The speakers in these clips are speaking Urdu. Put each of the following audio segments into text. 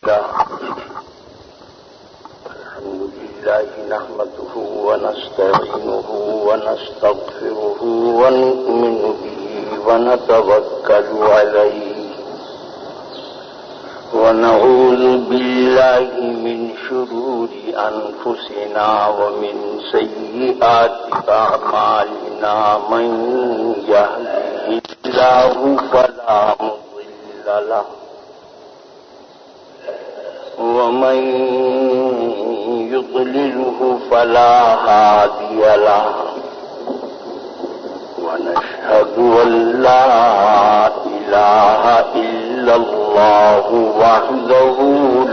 الحمد لله نحمده ونستعينه ونستغفره ونؤمن به ونتوكل عليه ونعوذ بالله من شرور أنفسنا ومن سيئات أعمالنا من يهده الله فلا مضل له ومن يضلله فلا هادي له ونشهد أن لا إله إلا الله وحده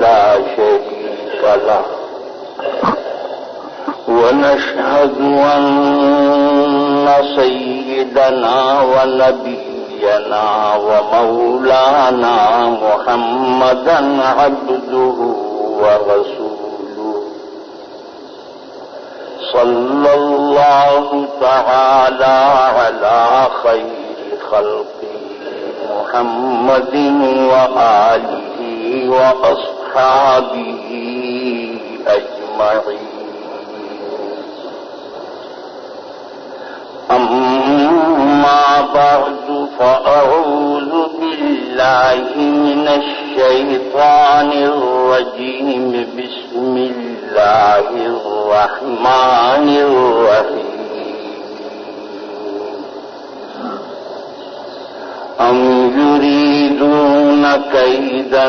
لا شريك له ونشهد أن سيدنا ونبينا ومولانا محمدا عبده ورسوله صلى الله تعالى على خير خلقه محمد وآله وأصحابه أجمعين. أما بعد فأعوذ بالله من الشيطان الرجيم. بسم الله الرحمن الرحيم. أم يريدون كيدا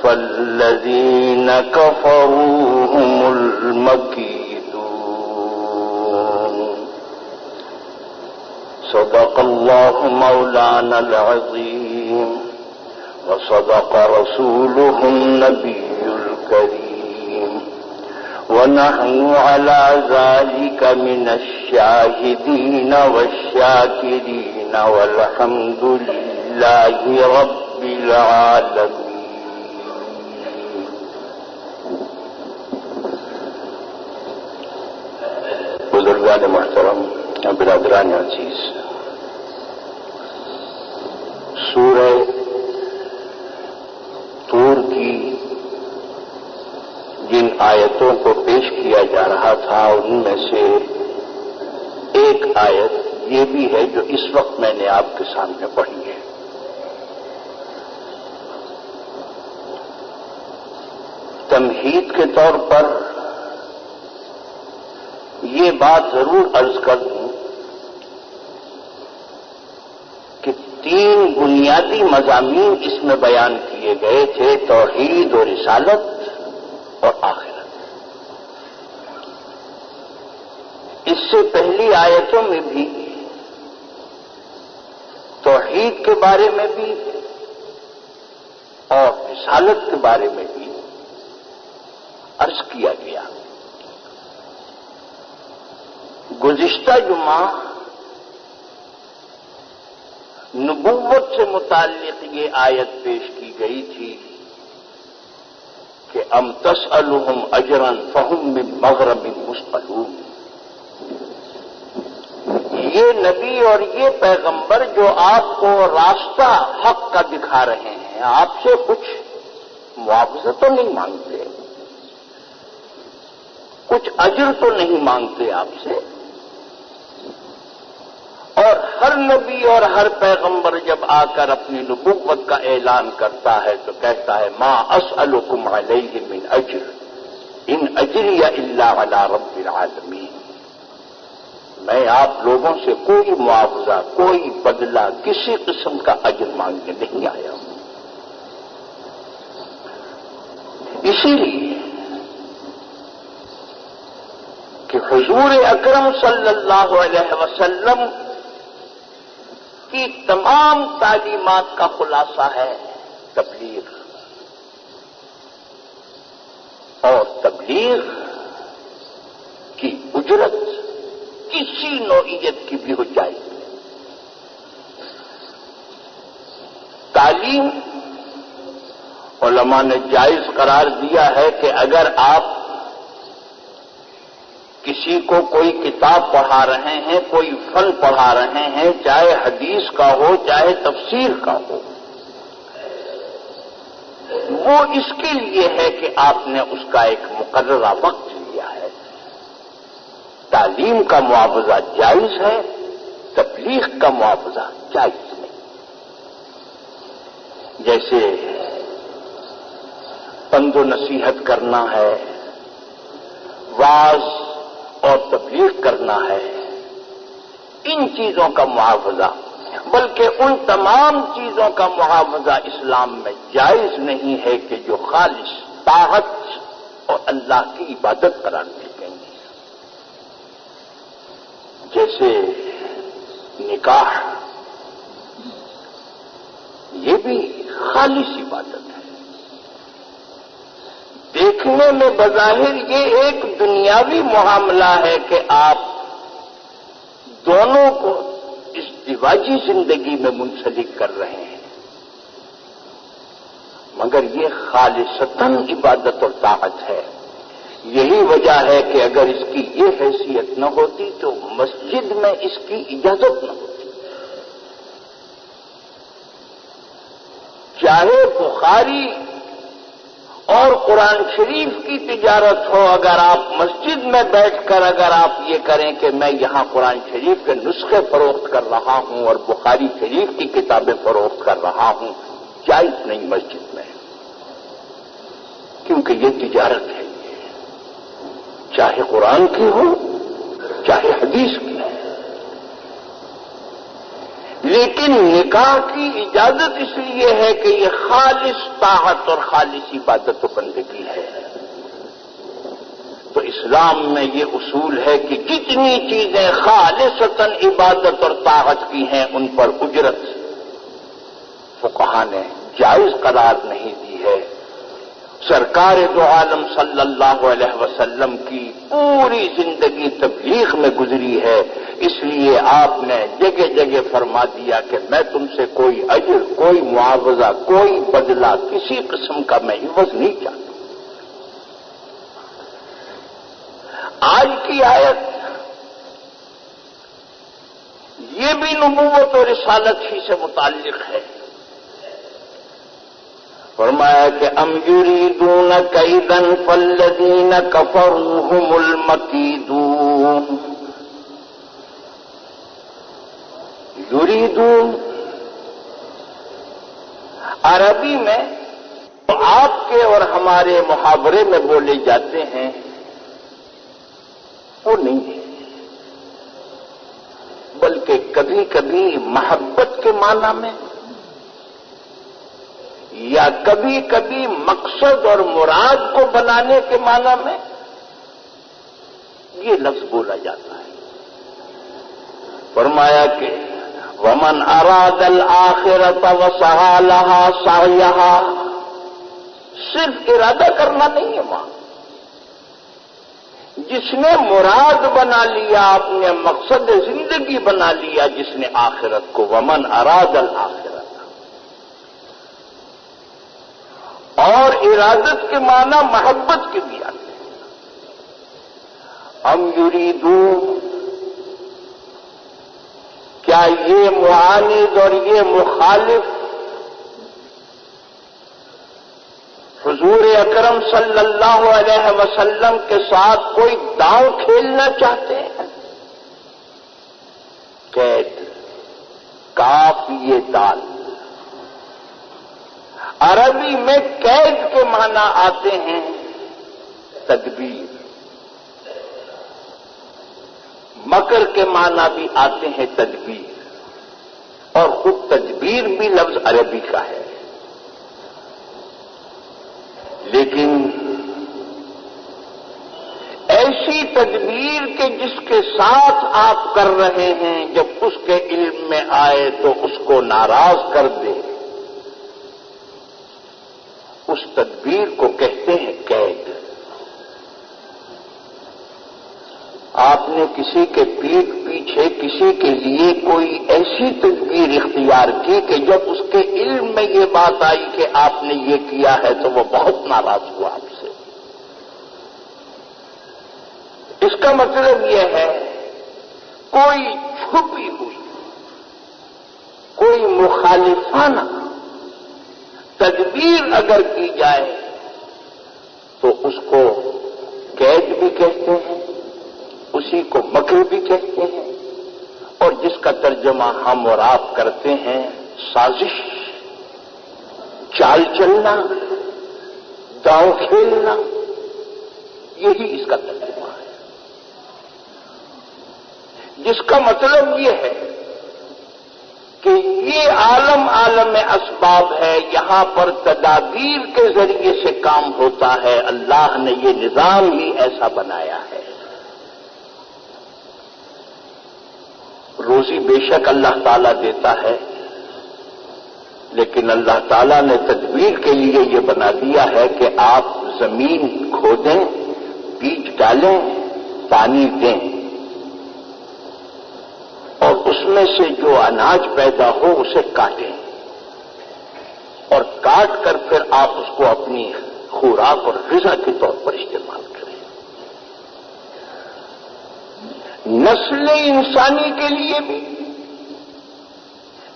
فالذين كفروا هم المكيدون. صدق الله مولانا العظيم وصدق رسوله النبي الكريم ونحن على ذلك من الشاهدين والشاكرين والحمد لله رب العالمين. بزرگان محترم، برادران عزیز، سورہ طور کی جن آیتوں کو پیش کیا جا رہا تھا ان میں سے ایک آیت یہ بھی ہے جو اس وقت میں نے آپ کے سامنے پڑھی ہے. تمہید کے طور پر یہ بات ضرور عرض کر دوں کہ تین بنیادی مضامین اس میں بیان کیے گئے تھے: توحید و رسالت اور آخرت. اس سے پہلی آیتوں میں بھی توحید کے بارے میں بھی اور رسالت کے بارے میں بھی عرض کیا گیا. گزشتہ جمعہ نبوت سے متعلق یہ آیت پیش کی گئی تھی کہ ام تسألهم اجرا فهم من مغرم مثقلون. یہ نبی اور یہ پیغمبر جو آپ کو راستہ حق کا دکھا رہے ہیں آپ سے کچھ معاوضہ تو نہیں مانگتے، کچھ اجر تو نہیں مانگتے آپ سے. اور ہر نبی اور ہر پیغمبر جب آ کر اپنی نبوت کا اعلان کرتا ہے تو کہتا ہے ما اسألکم علیہ من اجر ان اجری الا علی رب العالمین. میں آپ لوگوں سے کوئی معاوضہ، کوئی بدلہ، کسی قسم کا اجر مانگنے نہیں آیا ہوں. اسی لیے کہ حضور اکرم صلی اللہ علیہ وسلم کی تمام تعلیمات کا خلاصہ ہے تبلیغ، اور تبلیغ کی اجرت کسی نوعیت کی بھی ہو جائے. تعلیم علماء نے جائز قرار دیا ہے کہ اگر آپ کسی کو کوئی کتاب پڑھا رہے ہیں، کوئی فن پڑھا رہے ہیں، چاہے حدیث کا ہو چاہے تفسیر کا ہو، وہ اس کے لیے ہے کہ آپ نے اس کا ایک مقررہ وقت لیا ہے۔ تعلیم کا معاوضہ جائز ہے، تبلیغ کا معاوضہ جائز نہیں۔ جیسے پند و نصیحت کرنا ہے، واعظ اور تبلیغ کرنا ہے، ان چیزوں کا معاوضہ، بلکہ ان تمام چیزوں کا معاوضہ اسلام میں جائز نہیں ہے کہ جو خالص طاعت اور اللہ کی عبادت قرار دی گئی ہیں۔ جیسے نکاح، یہ بھی خالص عبادت ہے۔ دیکھنے میں بظاہر یہ ایک دنیاوی معاملہ ہے کہ آپ دونوں کو ازدواجی زندگی میں منسلک کر رہے ہیں، مگر یہ خالصتاً عبادت اور طاعت ہے۔ یہی وجہ ہے کہ اگر اس کی یہ حیثیت نہ ہوتی تو مسجد میں اس کی اجازت نہ ہوتی۔ چاہے بخاری اور قرآن شریف کی تجارت ہو، اگر آپ مسجد میں بیٹھ کر اگر آپ یہ کریں کہ میں یہاں قرآن شریف کے نسخے فروخت کر رہا ہوں اور بخاری شریف کی کتابیں فروخت کر رہا ہوں، جائز نہیں مسجد میں، کیونکہ یہ تجارت ہے، چاہے قرآن کی ہو چاہے حدیث کی۔ لیکن نکاح کی اجازت اس لیے ہے کہ یہ خالص طاعت اور خالص عبادت و بندگی ہے۔ تو اسلام میں یہ اصول ہے کہ جتنی چیزیں خالصتاً عبادت اور طاعت کی ہیں ان پر اجرت فقہا نے جائز قرار نہیں دی ہے۔ سرکار دو عالم صلی اللہ علیہ وسلم کی پوری زندگی تبلیغ میں گزری ہے، اس لیے آپ نے جگہ جگہ فرما دیا کہ میں تم سے کوئی اجر، کوئی معاوضہ، کوئی بدلہ، کسی قسم کا میں عوض نہیں چاہتا۔ آج کی آیت یہ بھی نبوت اور رسالت ہی سے متعلق ہے۔ فرمایا کہ ام یریدون کیدا فالذین کفروا هم المکیدون۔ یریدون عربی میں آپ کے اور ہمارے محاورے میں بولے جاتے ہیں وہ نہیں ہے، بلکہ کبھی کبھی محبت کے معنی میں یا کبھی کبھی مقصد اور مراد کو بنانے کے معنی میں یہ لفظ بولا جاتا ہے۔ فرمایا کہ ومن اراد الآخرۃ وسعى لها سعيها، صرف ارادہ کرنا نہیں ہے وہاں، جس نے مراد بنا لیا، اپنے مقصد زندگی بنا لیا، جس نے آخرت کو، ومن اراد الآخرۃ، اور ارادت کے معنی محبت کے بھی آتے ہیں۔ ام یریدون، کیا یہ معاند اور یہ مخالف حضور اکرم صلی اللہ علیہ وسلم کے ساتھ کوئی داؤ کھیلنا چاہتے ہیں؟ قید، کاف یہ دال، عربی میں قید کے معنی آتے ہیں تدبیر، مکر کے معنی بھی آتے ہیں تدبیر، اور خود تدبیر بھی لفظ عربی کا ہے۔ لیکن ایسی تدبیر کہ جس کے ساتھ آپ کر رہے ہیں جب اس کے علم میں آئے تو اس کو ناراض کر دے، اس تدبیر کو کہتے ہیں قید۔ آپ نے کسی کے پیٹھ پیچھے کسی کے لیے کوئی ایسی تدبیر اختیار کی کہ جب اس کے علم میں یہ بات آئی کہ آپ نے یہ کیا ہے تو وہ بہت ناراض ہوا آپ سے۔ اس کا مطلب یہ ہے کوئی چھپی ہوئی، کوئی مخالفانہ تدبیر اگر کی جائے تو اس کو قید بھی کہتے ہیں، اسی کو مکر بھی کہتے ہیں، اور جس کا ترجمہ ہم اور آپ کرتے ہیں سازش، چال چلنا، داؤ کھیلنا، یہی اس کا ترجمہ ہے، جس کا مطلب یہ ہے کہ یہ عالم اسباب ہے، یہاں پر تدابیر کے ذریعے سے کام ہوتا ہے، اللہ نے یہ نظام ہی ایسا بنایا ہے۔ روزی بے شک اللہ تعالیٰ دیتا ہے، لیکن اللہ تعالیٰ نے تدبیر کے لیے یہ بنا دیا ہے کہ آپ زمین کھودیں، بیج ڈالیں، پانی دیں، اور اس میں سے جو اناج پیدا ہو اسے کاٹیں، اور کاٹ کر پھر آپ اس کو اپنی خوراک اور غذا کے طور پر استعمال کریں۔ نسل انسانی کے لیے بھی،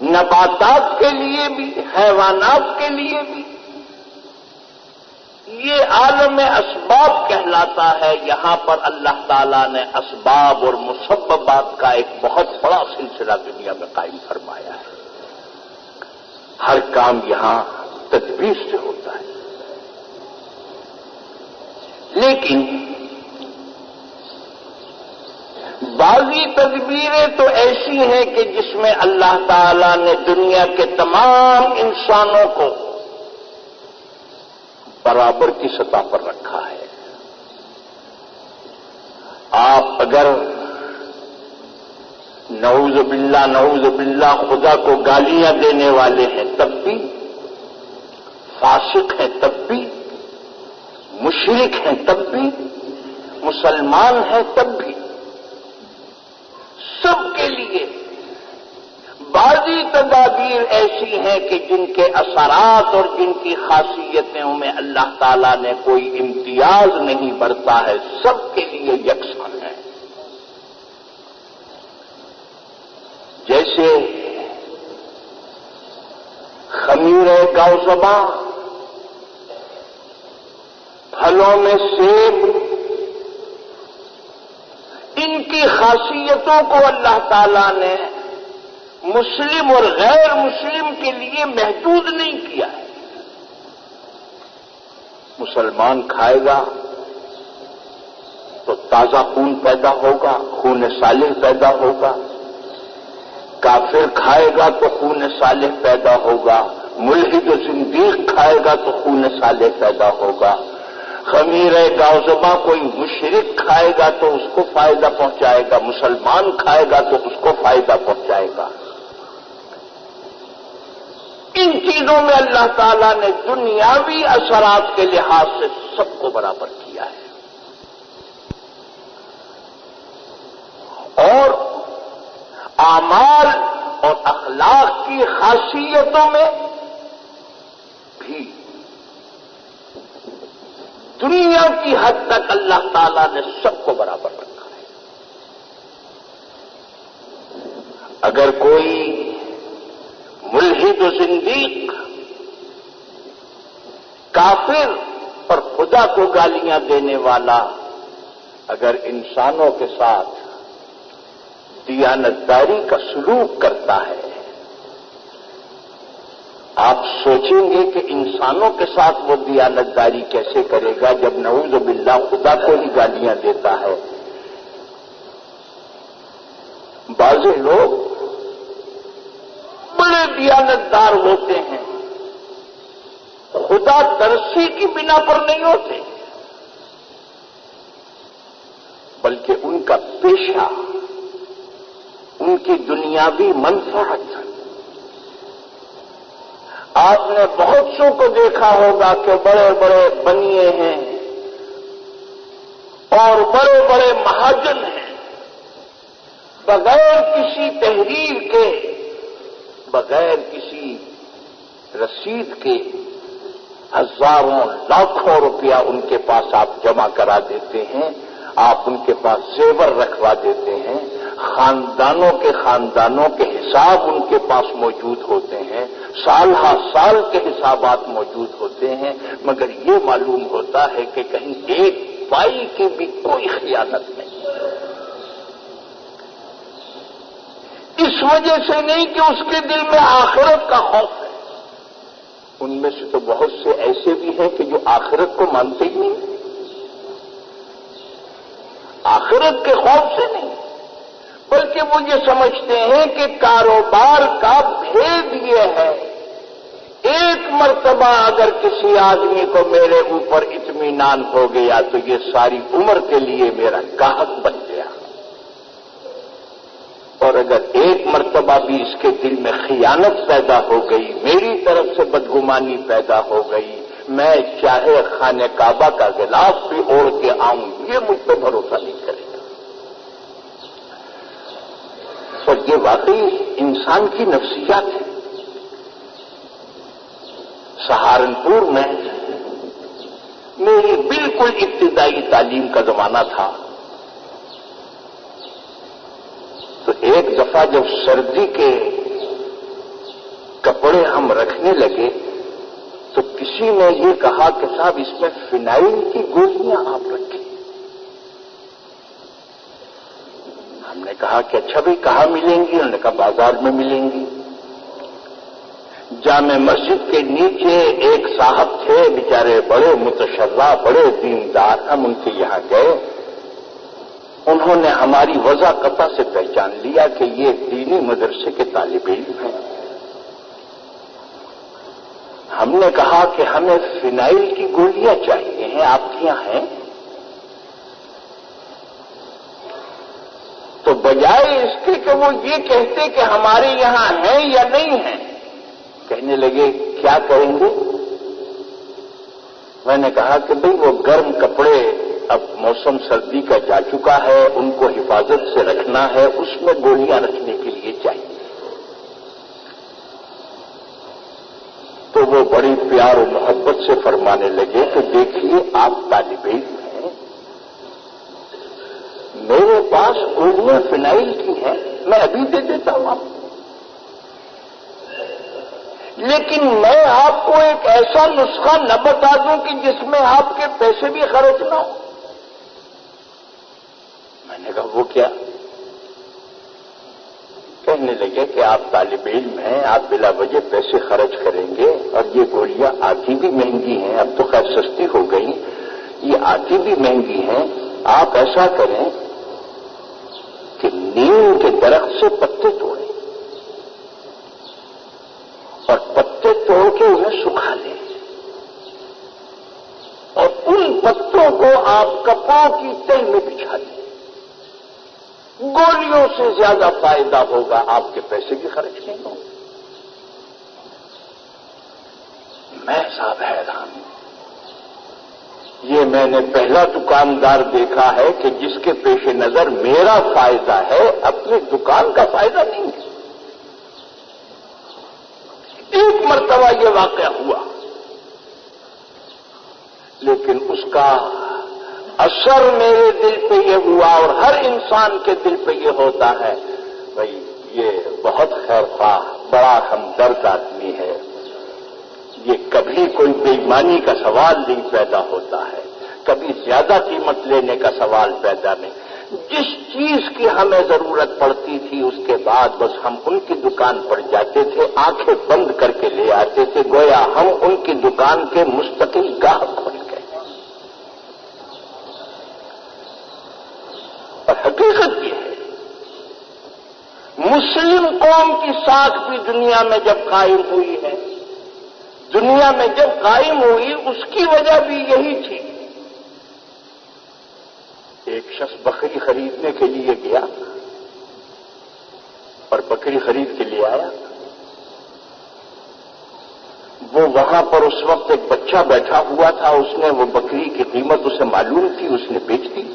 نباتات کے لیے بھی، حیوانات کے لیے بھی یہ عالم اسباب کہلاتا ہے۔ یہاں پر اللہ تعالیٰ نے اسباب اور مسببات کا ایک بہت بڑا سلسلہ دنیا میں قائم فرمایا ہے۔ ہر کام یہاں تدبیر سے ہوتا ہے، لیکن بعضی تدبیریں تو ایسی ہیں کہ جس میں اللہ تعالیٰ نے دنیا کے تمام انسانوں کو برابر کی سطح پر رکھا ہے۔ آپ اگر نعوذ باللہ خدا کو گالیاں دینے والے ہیں تب بھی، فاسق ہیں تب بھی، مشرک ہیں تب بھی، مسلمان ہیں تب بھی، سب کے لیے بعضی تدابیر ایسی ہیں کہ جن کے اثرات اور جن کی خاصیتوں میں اللہ تعالیٰ نے کوئی امتیاز نہیں برتا ہے، سب کے لیے یکساں ہے۔ جیسے خمیر گوزبا، پھلوں میں سیب، ان کی خاصیتوں کو اللہ تعالیٰ نے مسلم اور غیر مسلم کے لیے محدود نہیں کیا ہے۔ مسلمان کھائے گا تو تازہ خون پیدا ہوگا، خون صالح پیدا ہوگا، کافر کھائے گا تو خون صالح پیدا ہوگا، ملحد و زندیق کھائے گا تو خون صالح پیدا ہوگا، خمیر گوزبا کوئی مشرک کھائے گا تو اس کو فائدہ پہنچائے گا، مسلمان کھائے گا تو اس کو فائدہ پہنچائے گا۔ ان چیزوں میں اللہ تعالیٰ نے دنیاوی اثرات کے لحاظ سے سب کو برابر کیا ہے، اور اعمال اور اخلاق کی خاصیتوں میں بھی دنیا کی حد تک اللہ تعالیٰ نے سب کو برابر رکھا ہے۔ اگر کوئی ملحد و زندیق، کافر اور خدا کو گالیاں دینے والا اگر انسانوں کے ساتھ دیانتداری کا سلوک کرتا ہے، آپ سوچیں گے کہ انسانوں کے ساتھ وہ دیانتداری کیسے کرے گا جب نعوذ باللہ خدا کو ہی گالیاں دیتا ہے۔ بعض لوگ بڑے دیانتدار ہوتے ہیں، خدا ترسی کی بنا پر نہیں ہوتے، بلکہ ان کا پیشہ، ان کی دنیاوی منفعت۔ آپ نے بہت سو کو دیکھا ہوگا کہ بڑے بڑے بنیے ہیں اور بڑے بڑے مہاجن ہیں، بغیر کسی تحریر کے، بغیر کسی رسید کے ہزاروں لاکھوں روپیہ ان کے پاس آپ جمع کرا دیتے ہیں، آپ ان کے پاس زیور رکھوا دیتے ہیں، خاندانوں کے حساب ان کے پاس موجود ہوتے ہیں، سال ہا سال کے حسابات موجود ہوتے ہیں، مگر یہ معلوم ہوتا ہے کہ کہیں ایک پائی کی بھی کوئی خیانت نہیں۔ اس وجہ سے نہیں کہ اس کے دل میں آخرت کا خوف ہے، ان میں سے تو بہت سے ایسے بھی ہیں کہ جو آخرت کو مانتے ہی نہیں، آخرت کے خوف سے نہیں، بلکہ وہ یہ سمجھتے ہیں کہ کاروبار کا بھید یہ ہے، ایک مرتبہ اگر کسی آدمی کو میرے اوپر اطمینان ہو گیا تو یہ ساری عمر کے لیے میرا گاہک بن گیا، اور اگر ایک مرتبہ بھی اس کے دل میں خیانت پیدا ہو گئی، میری طرف سے بدگمانی پیدا ہو گئی، میں چاہے خانہ کعبہ کا غلاف بھی اوڑھ کے آؤں، یہ مجھ پہ بھروسہ نہیں کرے گا۔ اور یہ واقعی انسان کی نفسیات ہے۔ سہارنپور میں میری بالکل ابتدائی تعلیم کا زمانہ تھا، تو ایک دفعہ جب سردی کے کپڑے ہم رکھنے لگے تو کسی نے یہ کہا کہ صاحب اس میں فنائل کی گولیاں آپ رکھیں۔ ہم نے کہا کہ اچھا بھائی کہاں ملیں گی؟ انہوں نے کہا بازار میں ملیں گی۔ جامع مسجد کے نیچے ایک صاحب تھے، بیچارے بڑے متشرع، بڑے دیندار، ہم ان کے یہاں گئے، انہوں نے ہماری وضاقتہ سے پہچان لیا کہ یہ دینی مدرسے کے طالب علم ہیں۔ ہم نے کہا کہ ہمیں فنائل کی گولیاں چاہیے ہیں، آپ کے یہاں ہیں؟ تو بجائے اس کے کہ وہ یہ کہتے کہ ہمارے یہاں ہیں یا نہیں ہیں، کہنے لگے کیا کہیں گے؟ میں نے کہا کہ بھئی وہ گرم کپڑے اب موسم سردی کا جا چکا ہے، ان کو حفاظت سے رکھنا ہے، اس میں گولیاں رکھنے کے لیے چاہیے۔ تو وہ بڑی پیار و محبت سے فرمانے لگے کہ دیکھیے آپ طالب علم ہیں، میرے پاس گولیاں فنائل کی ہیں، میں ابھی دے دیتا ہوں آپ کو، لیکن میں آپ کو ایک ایسا نسخہ نہ بتا دوں کہ جس میں آپ کے پیسے بھی خرچ نہ ہو۔ میں نے کہا وہ کیا؟ کہنے لگے کہ آپ طالب علم ہیں، آپ بلا وجہ پیسے خرچ کریں گے، اور یہ گولیاں آتی بھی مہنگی ہیں، اب تو خیر سستی ہو گئی، یہ آتی بھی مہنگی ہیں، آپ ایسا کریں کہ نیم کے درخت سے پتے توڑیں اور پتے توڑ کے انہیں سکھا لیں، اور ان پتوں کو آپ کپڑوں کی تہ میں بچھا دیں، گولیوں سے زیادہ فائدہ ہوگا، آپ کے پیسے بھی خرچ نہیں ہوں۔ میں صاحب حیران ہوں، یہ میں نے پہلا دکاندار دیکھا ہے کہ جس کے پیش نظر میرا فائدہ ہے، اپنی دکان کا فائدہ نہیں ہے۔ ایک مرتبہ یہ واقعہ ہوا، لیکن اس کا اثر میرے دل پہ یہ ہوا، اور ہر انسان کے دل پہ یہ ہوتا ہے، بھئی یہ بہت خیر خواہ، بڑا ہمدرد آدمی ہے، یہ کبھی کوئی بے ایمانی کا سوال نہیں پیدا ہوتا ہے، کبھی زیادہ قیمت لینے کا سوال پیدا نہیں، جس چیز کی ہمیں ضرورت پڑتی تھی اس کے بعد بس ہم ان کی دکان پر جاتے تھے، آنکھیں بند کر کے لے آتے تھے، گویا ہم ان کی دکان کے مستقل گاہک بن گئے۔ اور حقیقت یہ ہے، مسلم قوم کی ساکھ بھی دنیا میں جب قائم ہوئی ہے، دنیا میں جب قائم ہوئی اس کی وجہ بھی یہی تھی۔ ایک شخص بکری خریدنے کے لیے گیا اور بکری خرید کے لیے آیا، وہ وہاں پر اس وقت ایک بچہ بیٹھا ہوا تھا، اس نے وہ بکری کی قیمت اسے معلوم تھی، اس نے بیچ دی۔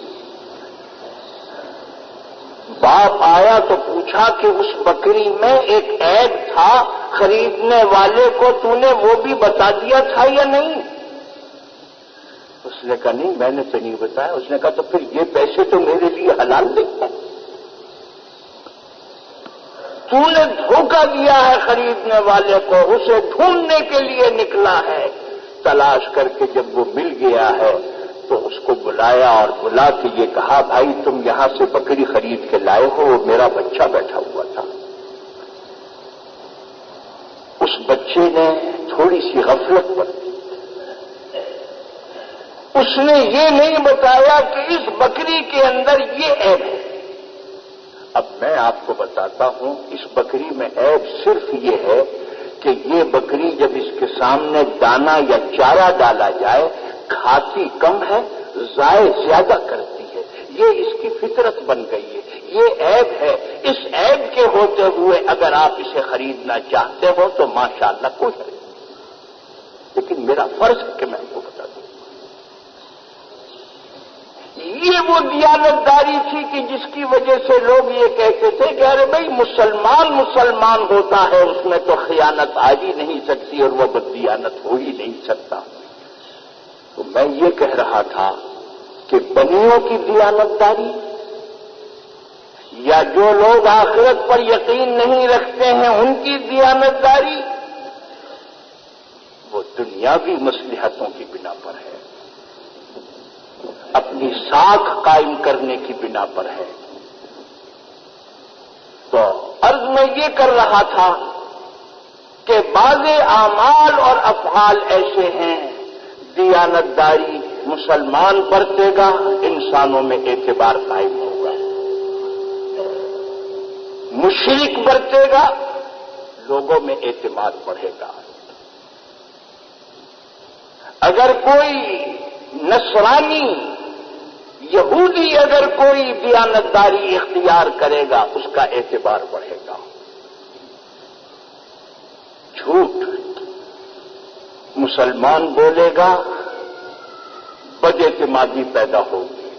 باپ آیا تو پوچھا کہ اس بکری میں ایک عیب تھا، خریدنے والے کو تو نے وہ بھی بتا دیا تھا یا نہیں؟ اس نے کہا نہیں میں نے تو نہیں بتایا۔ اس نے کہا تو پھر یہ پیسے تو میرے لیے حلال نہیں ہیں۔ تو نے دھوکہ دیا ہے خریدنے والے کو، اسے ڈھونڈنے کے لیے نکلا ہے، تلاش کر کے جب وہ مل گیا ہے تو اس کو بلایا اور بلا کے یہ کہا بھائی تم یہاں سے بکری خرید کے لائے ہو، وہ میرا بچہ بیٹھا ہوا تھا۔ اس بچے نے تھوڑی سی غفلت برتی، اس نے یہ نہیں بتایا کہ اس بکری کے اندر یہ عیب ہے۔ اب میں آپ کو بتاتا ہوں اس بکری میں عیب صرف یہ ہے کہ یہ بکری جب اس کے سامنے دانا یا چارہ ڈالا جائے کھاتی کم ہے، ضائع زیادہ کرتی ہے، یہ اس کی فطرت بن گئی ہے، یہ عیب ہے۔ اس عیب کے ہوتے ہوئے اگر آپ اسے خریدنا چاہتے ہو تو ماشاءاللہ کوئی حرج نہیں، لیکن میرا فرض ہے کہ میں آپ کو بتا دوں۔ یہ وہ دیانتداری تھی کہ جس کی وجہ سے لوگ یہ کہتے تھے کہ ارے بھائی مسلمان ہوتا ہے، اس میں تو خیانت آ ہی نہیں سکتی اور وہ بددیانت ہو ہی نہیں سکتا۔ تو میں یہ کہہ رہا تھا کہ بنیوں کی دیانتداری یا جو لوگ آخرت پر یقین نہیں رکھتے ہیں ان کی دیانتداری وہ دنیاوی مصلحتوں کی بنا پر ہے، اپنی ساکھ قائم کرنے کی بنا پر ہے۔ تو عرض میں یہ کر رہا تھا کہ بعض اعمال اور افعال ایسے ہیں دیانتداری مسلمان برتے گا، انسانوں میں اعتبار قائم ہوگا، مشرک برتے گا، لوگوں میں اعتماد بڑھے گا۔ اگر کوئی نصرانی یہودی اگر کوئی دیانتداری اختیار کرے گا اس کا اعتبار بڑھے گا۔ جھوٹ مسلمان بولے گا بد اعتمادی پیدا ہوگی۔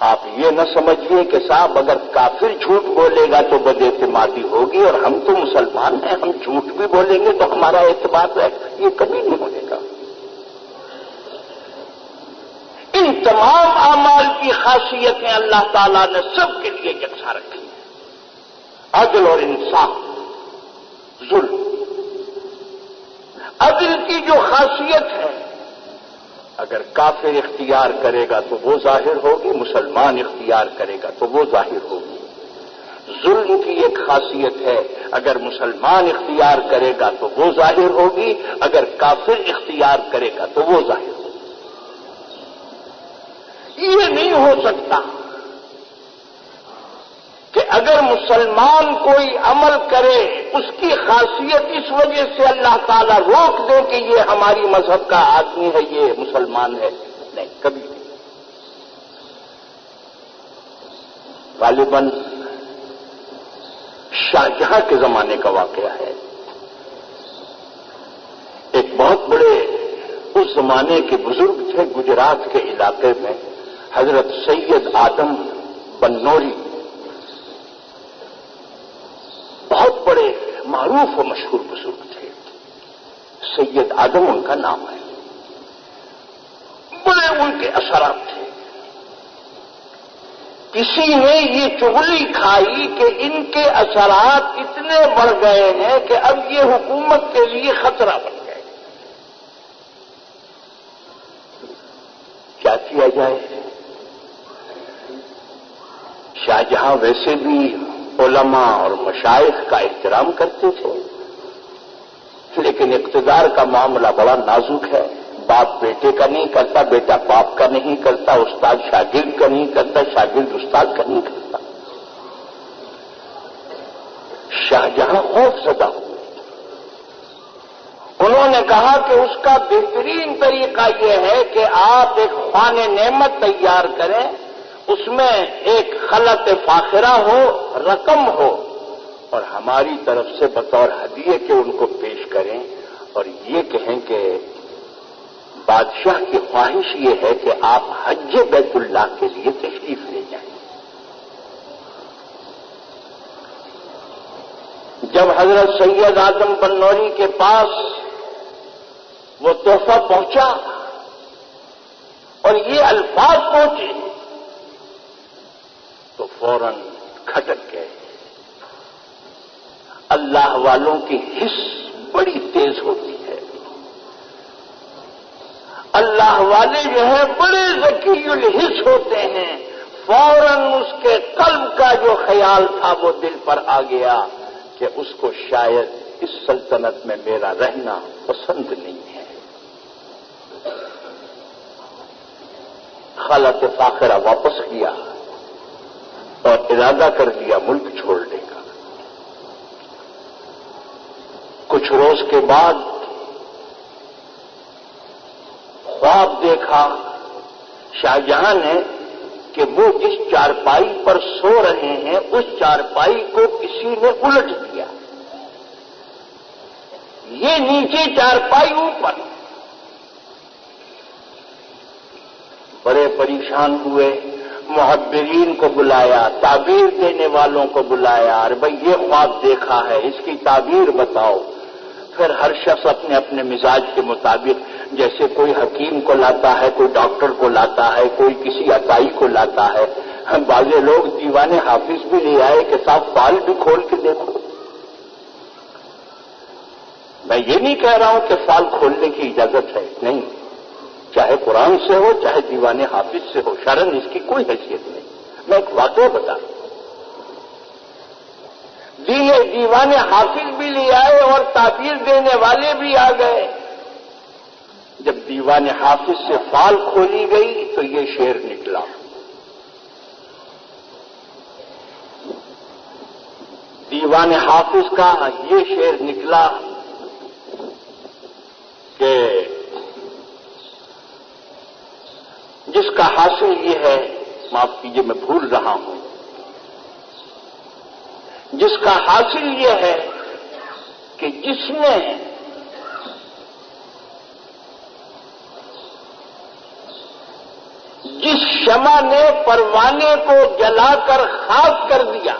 آپ یہ نہ سمجھیے کہ صاحب اگر کافر جھوٹ بولے گا تو بد اعتمادی ہوگی اور ہم تو مسلمان ہیں، ہم جھوٹ بھی بولیں گے تو ہمارا اعتماد ہے، یہ کبھی نہیں ہونے گا۔ ان تمام اعمال کی خاصیتیں اللہ تعالیٰ نے سب کے لیے یکساں رکھی ہیں، عدل اور انصاف، ظلم۔ عدل کی جو خاصیت ہے اگر کافر اختیار کرے گا تو وہ ظاہر ہوگی، مسلمان اختیار کرے گا تو وہ ظاہر ہوگی۔ ظلم کی ایک خاصیت ہے اگر مسلمان اختیار کرے گا تو وہ ظاہر ہوگی، اگر کافر اختیار کرے گا تو وہ ظاہر ہوگی۔ یہ نہیں ہو سکتا کہ اگر مسلمان کوئی عمل کرے اس کی خاصیت اس وجہ سے اللہ تعالیٰ روک دے کہ یہ ہماری مذہب کا آدمی ہے، یہ مسلمان ہے، نہیں، کبھی نہیں۔ غالباً شاہجہاں کے زمانے کا واقعہ ہے۔ ایک بہت بڑے اس زمانے کے بزرگ تھے گجرات کے علاقے میں، حضرت سید آدم بنوری، بہت بڑے معروف و مشہور بزرگ تھے، سید آدم ان کا نام ہے، بڑے ان کے اثرات تھے۔ کسی نے یہ چغلی کھائی کہ ان کے اثرات اتنے بڑھ گئے ہیں کہ اب یہ حکومت کے لیے خطرہ بن گئے، کیا کیا جائے؟ شاہجہاں ویسے بھی علماء اور مشائخ کا احترام کرتے تھے، لیکن اقتدار کا معاملہ بڑا نازک ہے، باپ بیٹے کا نہیں کرتا، بیٹا باپ کا نہیں کرتا، استاد شاگرد کا نہیں کرتا، شاگرد استاد کا نہیں کرتا۔ شاہجہاں خوف زدہ ہوئے، انہوں نے کہا کہ اس کا بہترین طریقہ یہ ہے کہ آپ ایک خوان نعمت تیار کریں، اس میں ایک خلط فاخرہ ہو، رقم ہو، اور ہماری طرف سے بطور ہدیے کے ان کو پیش کریں اور یہ کہیں کہ بادشاہ کی خواہش یہ ہے کہ آپ حج بیت اللہ کے لیے تشریف لے جائیں۔ جب حضرت سید آدم بنوری کے پاس وہ تحفہ پہنچا اور یہ الفاظ پہنچے تو فوراً کھٹک گئے، اللہ والوں کی حس بڑی تیز ہوتی ہے. اللہ والے جو ہیں بڑے ذکی الحس ہوتے ہیں. فوراً اس کے قلب کا جو خیال تھا وہ دل پر آ گیا کہ اس کو شاید اس سلطنت میں میرا رہنا پسند نہیں ہے. خالق فاخرہ واپس کیا اور ارادہ کر دیا ملک چھوڑنے کا. کچھ روز کے بعد خواب دیکھا شاہجہاں نے کہ وہ جس چارپائی پر سو رہے ہیں اس چارپائی کو کسی نے الٹ دیا. یہ نیچے چارپائی اوپر. بڑے پریشان ہوئے. محبرین کو بلایا, تعبیر دینے والوں کو بلایا. ارے بھائی یہ خواب دیکھا ہے, اس کی تعبیر بتاؤ. پھر ہر شخص اپنے اپنے مزاج کے مطابق, جیسے کوئی حکیم کو لاتا ہے, کوئی ڈاکٹر کو لاتا ہے, کوئی کسی عطائی کو لاتا ہے. بعض لوگ دیوان حافظ بھی لے آئے کہ صاحب فال بھی کھول کے دیکھو. میں یہ نہیں کہہ رہا ہوں کہ فال کھولنے کی اجازت ہے, نہیں. چاہے قرآن سے ہو چاہے دیوان حافظ سے ہو, شرن اس کی کوئی حیثیت نہیں. میں ایک واقعہ بتا رہا ہوں. دیوان حافظ بھی لے آئے اور تعبیر دینے والے بھی آ گئے. جب دیوان حافظ سے فال کھولی گئی تو یہ شعر نکلا. دیوان حافظ کا یہ شعر نکلا کہ جس کا حاصل یہ ہے, معاف کیجیے میں بھول رہا ہوں, جس کا حاصل یہ ہے کہ جس نے جس شمع نے پروانے کو جلا کر خاک کر دیا,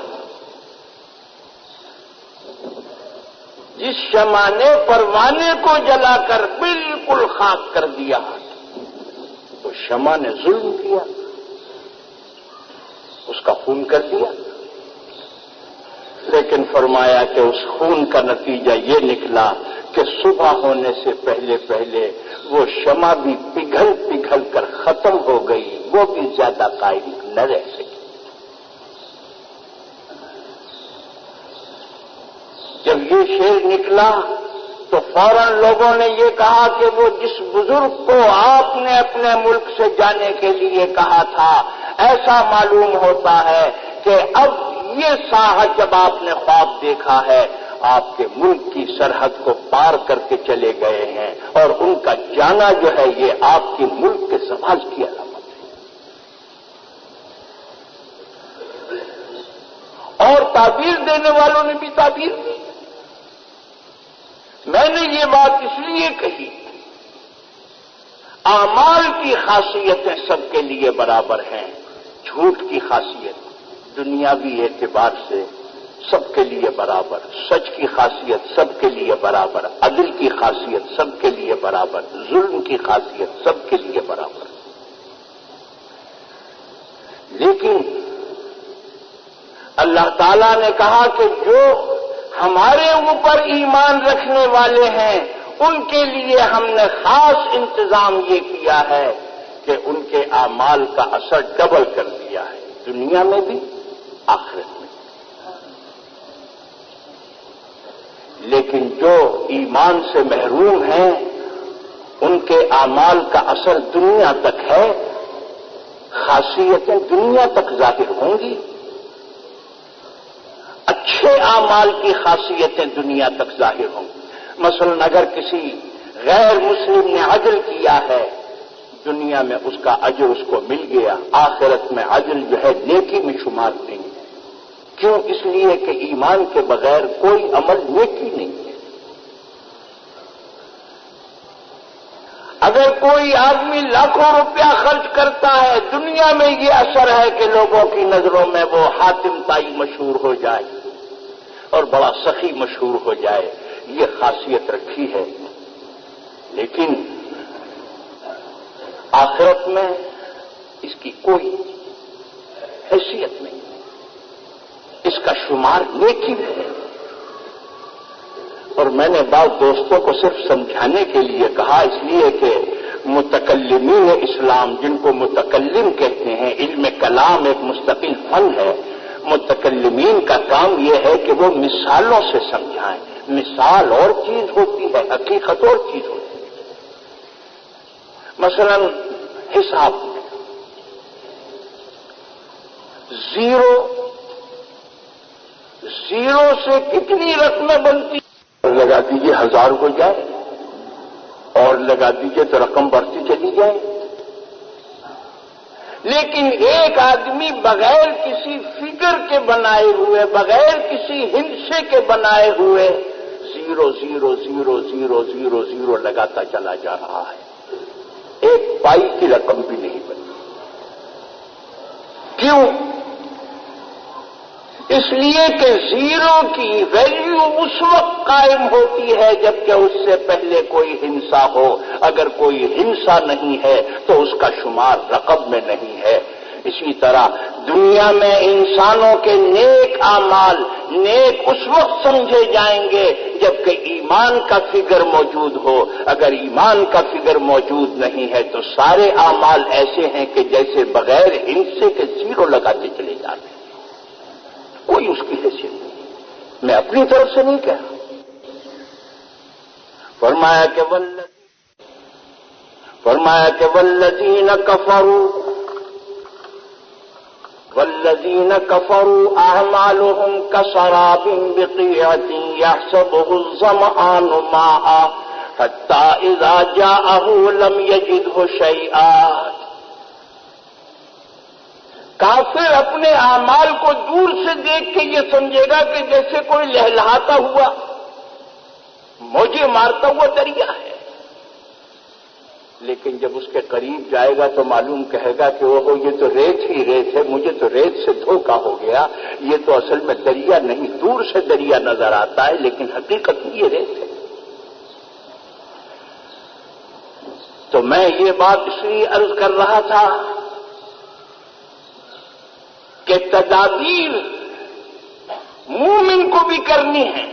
جس شمع نے پروانے کو جلا کر بالکل خاک کر دیا, تو شمع نے ظلم کیا, اس کا خون کر دیا. لیکن فرمایا کہ اس خون کا نتیجہ یہ نکلا کہ صبح ہونے سے پہلے پہلے وہ شمع بھی پگھل پگھل کر ختم ہو گئی, وہ بھی زیادہ قائم نہ رہ سکی. جب یہ شعر نکلا تو فوراً لوگوں نے یہ کہا کہ وہ جس بزرگ کو آپ نے اپنے ملک سے جانے کے لیے کہا تھا, ایسا معلوم ہوتا ہے کہ اب یہ ساحت جب آپ نے خواب دیکھا ہے آپ کے ملک کی سرحد کو پار کر کے چلے گئے ہیں, اور ان کا جانا جو ہے یہ آپ کے ملک کے زوال کی علامت ہے. اور تعبیر دینے والوں نے بھی تعبیر دی. میں نے یہ بات اس لیے کہی, اعمال کی خاصیتیں سب کے لیے برابر ہیں, جھوٹ کی خاصیت دنیاوی اعتبار سے سب کے لیے برابر, سچ کی خاصیت سب کے لیے برابر, عدل کی خاصیت سب کے لیے برابر, ظلم کی خاصیت سب کے لیے برابر. لیکن اللہ تعالیٰ نے کہا کہ جو ہمارے اوپر ایمان رکھنے والے ہیں ان کے لیے ہم نے خاص انتظام یہ کیا ہے کہ ان کے اعمال کا اثر ڈبل کر دیا ہے, دنیا میں بھی آخرت میں. لیکن جو ایمان سے محروم ہیں ان کے اعمال کا اثر دنیا تک ہے, خاصیتیں دنیا تک ظاہر ہوں گی, اچھے اعمال کی خاصیتیں دنیا تک ظاہر ہوں گی. مثلا اگر کسی غیر مسلم نے عدل کیا ہے دنیا میں اس کا اجر اس کو مل گیا, آخرت میں عدل جو ہے نیکی میں شمار نہیں ہے. کیوں؟ اس لیے کہ ایمان کے بغیر کوئی عمل نیکی نہیں ہے. اگر کوئی آدمی لاکھوں روپیہ خرچ کرتا ہے دنیا میں یہ اثر ہے کہ لوگوں کی نظروں میں وہ حاتم طائی مشہور ہو جائے اور بڑا سخی مشہور ہو جائے, یہ خاصیت رکھی ہے. لیکن آخرت میں اس کی کوئی حیثیت نہیں, اس کا شمار نیکی میں ہے. اور میں نے بعض دوستوں کو صرف سمجھانے کے لیے کہا، اس لیے کہ متکلمین اسلام، جن کو متکلم کہتے ہیں، علم کلام ایک مستقل فن ہے، متکلمین کا کام یہ ہے کہ وہ مثالوں سے سمجھائیں۔ مثال اور چیز ہوتی ہے، حقیقت اور چیز ہوتی ہے۔ مثلا حساب میں زیرو سے کتنی رقمیں بنتی ہیں؟ لگا دیجیے 1000 ہو جائے، اور لگا دیجیے تو رقم بڑھتی چلی جائے۔ لیکن ایک آدمی بغیر کسی فگر کے بنائے ہوئے، بغیر کسی ہندسے کے بنائے ہوئے 0 لگاتا چلا جا رہا ہے، ایک پائی کی رقم بھی نہیں بنی۔ کیوں؟ اس لیے کہ 0 کی ویلیو اس وقت قائم ہوتی ہے جبکہ اس سے پہلے کوئی ہندسہ ہو۔ اگر کوئی ہندسہ نہیں ہے تو اس کا شمار رقم میں نہیں ہے۔ اسی طرح دنیا میں انسانوں کے نیک اعمال نیک اس وقت سمجھے جائیں گے جبکہ ایمان کا فگر موجود ہو۔ اگر ایمان کا فگر موجود نہیں ہے تو سارے اعمال ایسے ہیں کہ جیسے بغیر ہندسے کے 0 لگاتے چلے جاتے ہیں، کوئی اس کی حیثیت نہیں۔ میں اپنی طرف سے نہیں کہہ رہا۔ فرمایا کہ والذین کفروا اعمالهم کسراب بقیعة یحسبه الظمآن ماء حتی اذا جاءه لم یجدہ شیئا۔ کافر اپنے اعمال کو دور سے دیکھ کے یہ سمجھے گا کہ جیسے کوئی لہلہاتا ہوا، موجیں مارتا ہوا دریا ہے، لیکن جب اس کے قریب جائے گا تو معلوم کہے گا کہ وہ یہ تو ریت ہی ریت ہے، مجھے تو ریت سے دھوکہ ہو گیا، یہ تو اصل میں دریا نہیں، دور سے دریا نظر آتا ہے لیکن حقیقت میں یہ ریت ہے۔ تو میں یہ بات اس لیے عرض کر رہا تھا کہ تدابیر مومن کو بھی کرنی ہے،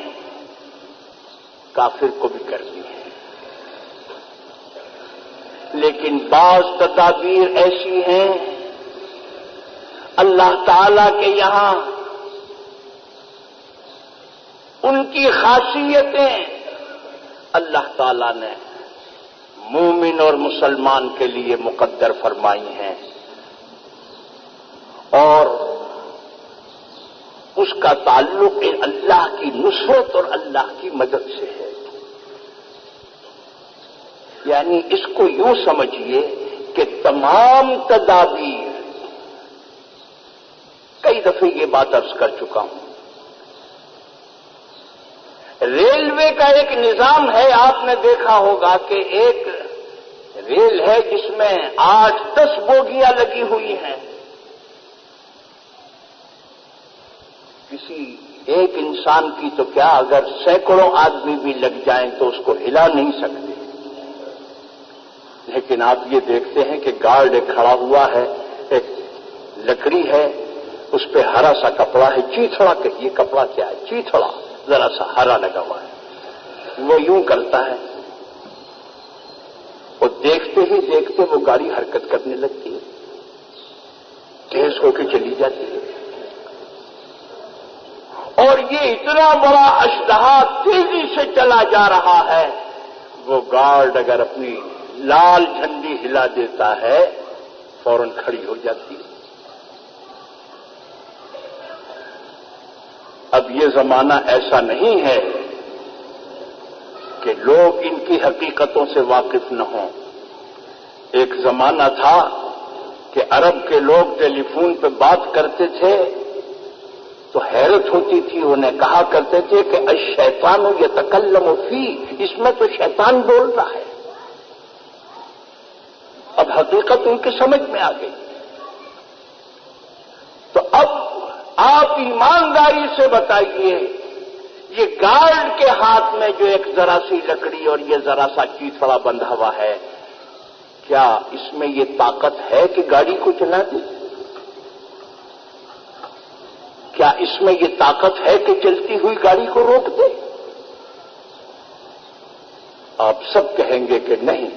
کافر کو بھی کرنی ہے، لیکن بعض تدابیر ایسی ہیں اللہ تعالی کے یہاں ان کی خاصیتیں اللہ تعالی نے مومن اور مسلمان کے لیے مقدر فرمائی ہیں، اور اس کا تعلق اللہ کی نصرت اور اللہ کی مدد سے ہے۔ یعنی اس کو یوں سمجھیے کہ تمام تدابیر، کئی دفعے یہ بات عرض کر چکا ہوں، ریلوے کا ایک نظام ہے، آپ نے دیکھا ہوگا کہ ایک ریل ہے جس میں 8-10 بوگیاں لگی ہوئی ہیں، کسی ایک انسان کی تو کیا اگر سینکڑوں آدمی بھی لگ جائیں تو اس کو ہلا نہیں سکتے، لیکن آپ یہ دیکھتے ہیں کہ گارڈ ایک کھڑا ہوا ہے، ایک لکڑی ہے، اس پہ ہرا سا کپڑا ہے، چیتھڑا کہیے، کپڑا کیا ہے، چیتھڑا ذرا سا ہرا لگا ہوا ہے، وہ یوں کرتا ہے، اور دیکھتے ہی دیکھتے وہ گاڑی حرکت کرنے لگتی ہے، تیز ہو کے چلی جاتی ہے، اور یہ اتنا بڑا اژدہا تیزی سے چلا جا رہا ہے، وہ گارڈ اگر اپنی لال جھنڈی ہلا دیتا ہے فوراً کھڑی ہو جاتی ہے۔ اب یہ زمانہ ایسا نہیں ہے کہ لوگ ان کی حقیقتوں سے واقف نہ ہوں۔ ایک زمانہ تھا کہ عرب کے لوگ ٹیلی فون پہ بات کرتے تھے تو حیرت ہوتی تھی، انہیں کہا کرتے تھے کہ الشیطان یتکلم فی، اس میں تو شیطان بول رہا ہے۔ اب حقیقت ان کی سمجھ میں آ گئی، تو اب آپ ایمانداری سے بتائیے، یہ گارڈ کے ہاتھ میں جو ایک ذرا سی لکڑی اور یہ ذرا سا چیتھڑا بندھا ہوا ہے، کیا اس میں یہ طاقت ہے کہ گاڑی کو چلا دے؟ کیا اس میں یہ طاقت ہے کہ چلتی ہوئی گاڑی کو روک دے؟ آپ سب کہیں گے کہ نہیں،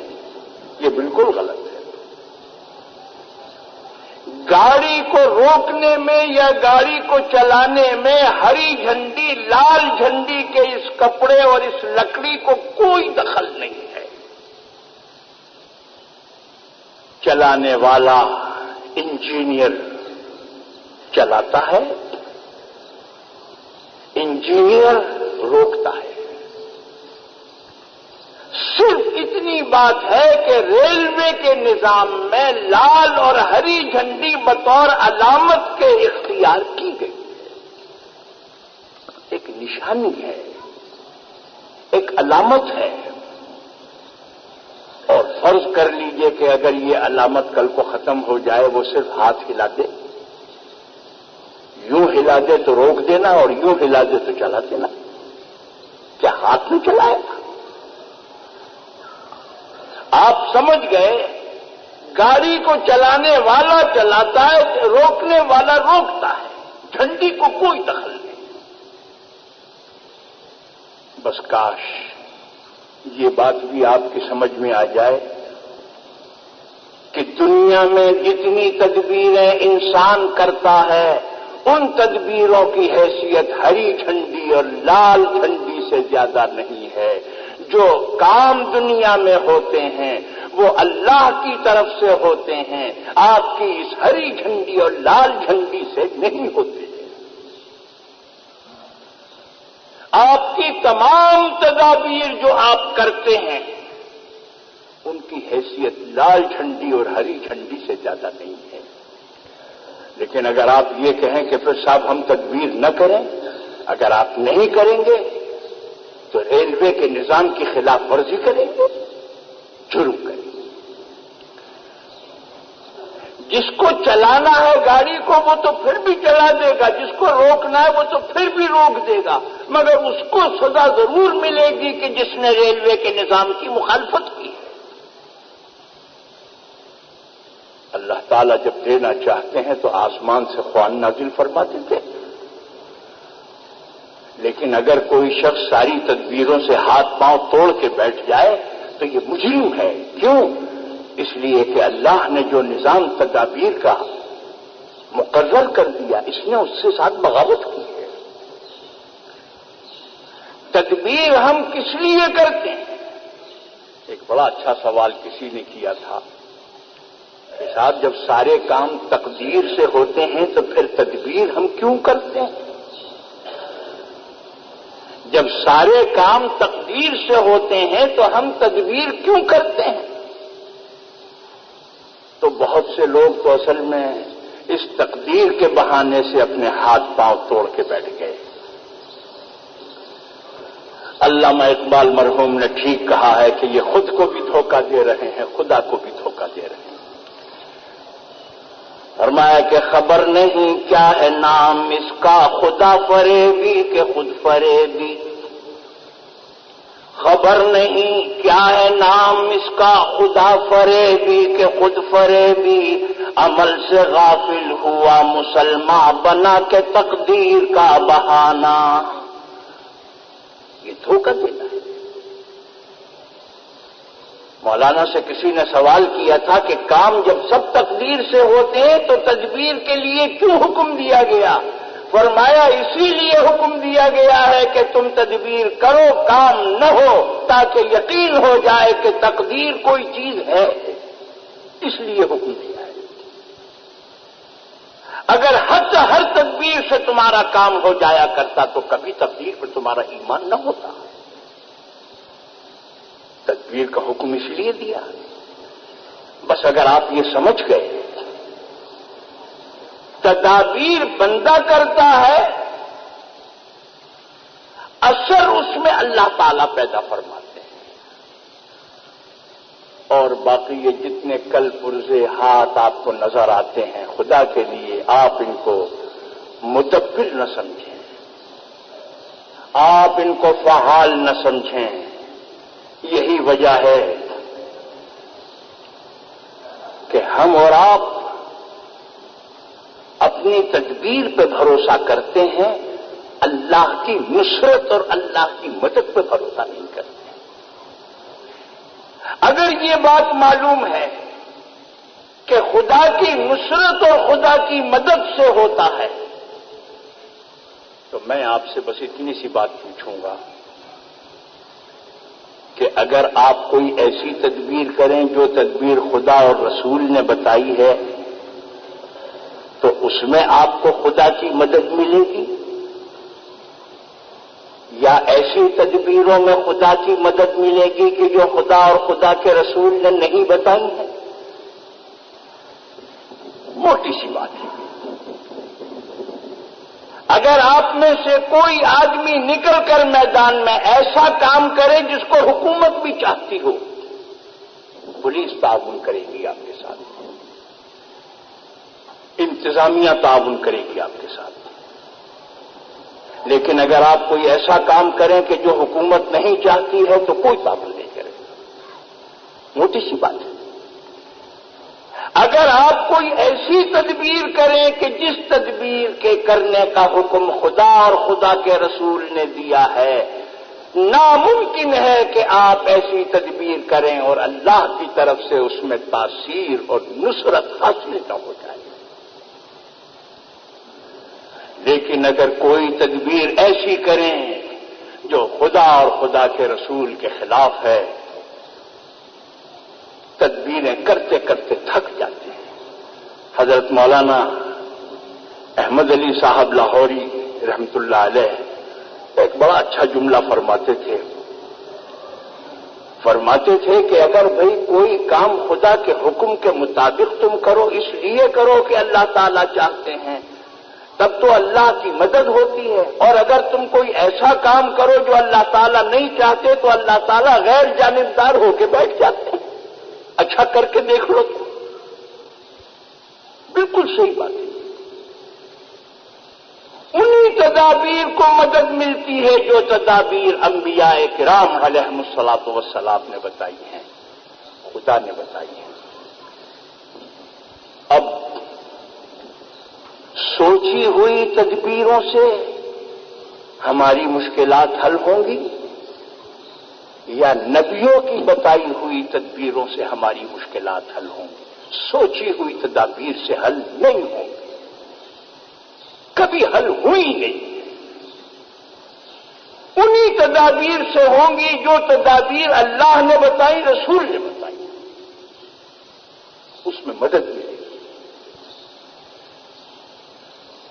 یہ بالکل غلط ہے۔ گاڑی کو روکنے میں یا گاڑی کو چلانے میں ہری جھنڈی لال جھنڈی کے اس کپڑے اور اس لکڑی کو کوئی دخل نہیں ہے۔ چلانے والا انجینئر چلاتا ہے، انجینئر روکتا ہے۔ صرف اتنی بات ہے کہ ریلوے کے نظام میں لال اور ہری جھنڈی بطور علامت کے اختیار کی گئی ہے، ایک نشانی ہے، ایک علامت ہے۔ اور فرض کر لیجئے کہ اگر یہ علامت کل کو ختم ہو جائے، وہ صرف ہاتھ ہلا دے، یوں ہلا دے تو روک دینا اور یوں ہلا دے تو چلا دینا، کیا ہاتھ میں چلائے گا؟ آپ سمجھ گئے، گاڑی کو چلانے والا چلاتا ہے، روکنے والا روکتا ہے، جھنڈی کو کوئی دخل نہیں۔ بس کاش یہ بات بھی آپ کی سمجھ میں آ جائے کہ دنیا میں جتنی تدبیریں انسان کرتا ہے، ان تدبیروں کی حیثیت ہری جھنڈی اور لال جھنڈی سے زیادہ نہیں ہے۔ جو کام دنیا میں ہوتے ہیں وہ اللہ کی طرف سے ہوتے ہیں، آپ کی اس ہری جھنڈی اور لال جھنڈی سے نہیں ہوتے۔ آپ کی تمام تدابیر جو آپ کرتے ہیں ان کی حیثیت لال جھنڈی اور ہری جھنڈی سے زیادہ نہیں ہے۔ لیکن اگر آپ یہ کہیں کہ پھر صاحب ہم تدبیر نہ کریں، اگر آپ نہیں کریں گے تو ریلوے کے نظام کی خلاف ورزی کریں گے، جرم کریں گے۔ جس کو چلانا ہے گاڑی کو وہ تو پھر بھی چلا دے گا، جس کو روکنا ہے وہ تو پھر بھی روک دے گا، مگر اس کو سزا ضرور ملے گی کہ جس نے ریلوے کے نظام کی مخالفت کی ہے۔ اللہ تعالیٰ جب دینا چاہتے ہیں تو آسمان سے خوان نازل فرما دیتے، لیکن اگر کوئی شخص ساری تدبیروں سے ہاتھ پاؤں توڑ کے بیٹھ جائے تو یہ مجرم ہے۔ کیوں؟ اس لیے کہ اللہ نے جو نظام تدابیر کا مقرر کر دیا، اس نے اس سے ساتھ بغاوت کی ہے۔ تدبیر ہم کس لیے کرتے ہیں؟ ایک بڑا اچھا سوال کسی نے کیا تھا کہ صاحب جب سارے کام تقدیر سے ہوتے ہیں تو پھر تدبیر ہم کیوں کرتے ہیں؟ جب سارے کام تقدیر سے ہوتے ہیں تو ہم تدبیر کیوں کرتے ہیں؟ تو بہت سے لوگ تو اصل میں اس تقدیر کے بہانے سے اپنے ہاتھ پاؤں توڑ کے بیٹھ گئے۔ علامہ اقبال مرحوم نے ٹھیک کہا ہے کہ یہ خود کو بھی دھوکہ دے رہے ہیں، خدا کو بھی دھوکہ دے رہے ہیں۔ فرمایا کہ خبر نہیں کیا ہے نام اس کا، خدا فریبی کہ خود فریبی۔ خبر نہیں کیا ہے نام اس کا، خدا فریبی کہ خود فریبی۔ عمل سے غافل ہوا مسلمان، بنا کے تقدیر کا بہانہ۔ یہ دھوکہ دینا ہے۔ مولانا سے کسی نے سوال کیا تھا کہ کام جب سب تقدیر سے ہوتے ہیں تو تدبیر کے لیے کیوں حکم دیا گیا؟ فرمایا اسی لیے حکم دیا گیا ہے کہ تم تدبیر کرو، کام نہ ہو، تاکہ یقین ہو جائے کہ تقدیر کوئی چیز ہے، اس لیے حکم دیا ہے۔ اگر ہر تدبیر سے تمہارا کام ہو جایا کرتا تو کبھی تقدیر پر تمہارا ایمان نہ ہوتا۔ تدبیر کا حکم اس لیے دیا۔ بس اگر آپ یہ سمجھ گئے تدابیر بندہ کرتا ہے، اثر اس میں اللہ تعالیٰ پیدا فرماتے ہیں، اور باقی یہ جتنے کل پرزے ہاتھ آپ کو نظر آتے ہیں، خدا کے لیے آپ ان کو مدبر نہ سمجھیں، آپ ان کو فعال نہ سمجھیں۔ یہی وجہ ہے کہ ہم اور آپ اپنی تدبیر پہ بھروسہ کرتے ہیں، اللہ کی نصرت اور اللہ کی مدد پہ بھروسہ نہیں کرتے۔ اگر یہ بات معلوم ہے کہ خدا کی نصرت اور خدا کی مدد سے ہوتا ہے، تو میں آپ سے بس اتنی سی بات پوچھوں گا کہ اگر آپ کوئی ایسی تدبیر کریں جو تدبیر خدا اور رسول نے بتائی ہے، تو اس میں آپ کو خدا کی مدد ملے گی، یا ایسی تدبیروں میں خدا کی مدد ملے گی کہ جو خدا اور خدا کے رسول نے نہیں بتائی ہے؟ موٹی سی بات ہے۔ اگر آپ میں سے کوئی آدمی نکل کر میدان میں ایسا کام کرے جس کو حکومت بھی چاہتی ہو، پولیس تعاون کرے گی آپ کے ساتھ، انتظامیہ تعاون کرے گی آپ کے ساتھ، لیکن اگر آپ کوئی ایسا کام کریں کہ جو حکومت نہیں چاہتی ہے تو کوئی تعاون نہیں کرے گا۔ موٹی سی بات ہے۔ اگر آپ کوئی ایسی تدبیر کریں کہ جس تدبیر کے کرنے کا حکم خدا اور خدا کے رسول نے دیا ہے، ناممکن ہے کہ آپ ایسی تدبیر کریں اور اللہ کی طرف سے اس میں تاثیر اور نصرت حاصل نہ ہو جائے۔ لیکن اگر کوئی تدبیر ایسی کریں جو خدا اور خدا کے رسول کے خلاف ہے، تدبیریں کرتے کرتے تھک جاتے ہیں۔ حضرت مولانا احمد علی صاحب لاہوری رحمت اللہ علیہ ایک بڑا اچھا جملہ فرماتے تھے کہ اگر بھئی کوئی کام خدا کے حکم کے مطابق تم کرو، اس لیے کرو کہ اللہ تعالیٰ چاہتے ہیں، تب تو اللہ کی مدد ہوتی ہے، اور اگر تم کوئی ایسا کام کرو جو اللہ تعالیٰ نہیں چاہتے تو اللہ تعالیٰ غیر جانبدار ہو کے بیٹھ جاتے ہیں۔ اچھا کر کے دیکھ لو تو بالکل صحیح بات ہے۔ انہی تدابیر کو مدد ملتی ہے جو تدابیر انبیاء کرام علیہم الصلاۃ والسلام نے بتائی ہیں، خدا نے بتائی ہیں۔ اب سوچی ہوئی تدبیروں سے ہماری مشکلات حل ہوں گی یا نبیوں کی بتائی ہوئی تدبیروں سے ہماری مشکلات حل ہوں گی؟ سوچی ہوئی تدابیر سے حل نہیں ہوں گی، کبھی حل ہوئی نہیں۔ انہی تدابیر سے ہوں گی جو تدابیر اللہ نے بتائی، رسول نے بتائی، اس میں مدد ملے گی۔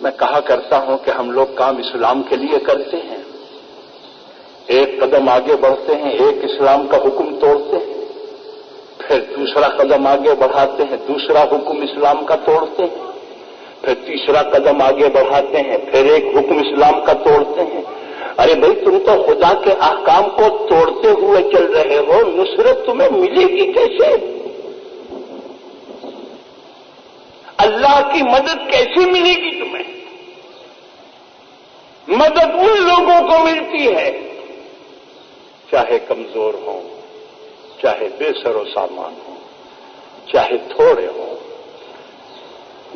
میں کہا کرتا ہوں کہ ہم لوگ کام اسلام کے لیے کرتے ہیں، ایک قدم آگے بڑھتے ہیں، ایک اسلام کا حکم توڑتے ہیں، پھر دوسرا قدم آگے بڑھاتے ہیں، دوسرا حکم اسلام کا توڑتے ہیں، پھر تیسرا قدم آگے بڑھاتے ہیں، پھر ایک حکم اسلام کا توڑتے ہیں۔ ارے بھائی تم تو خدا کے احکام کو توڑتے ہوئے چل رہے ہو، نصرت تمہیں ملے گی کیسے؟ اللہ کی مدد کیسے ملے گی تمہیں؟ مدد ان لوگوں کو ملتی ہے چاہے کمزور ہوں، چاہے بے سر و سامان ہوں، چاہے تھوڑے ہوں۔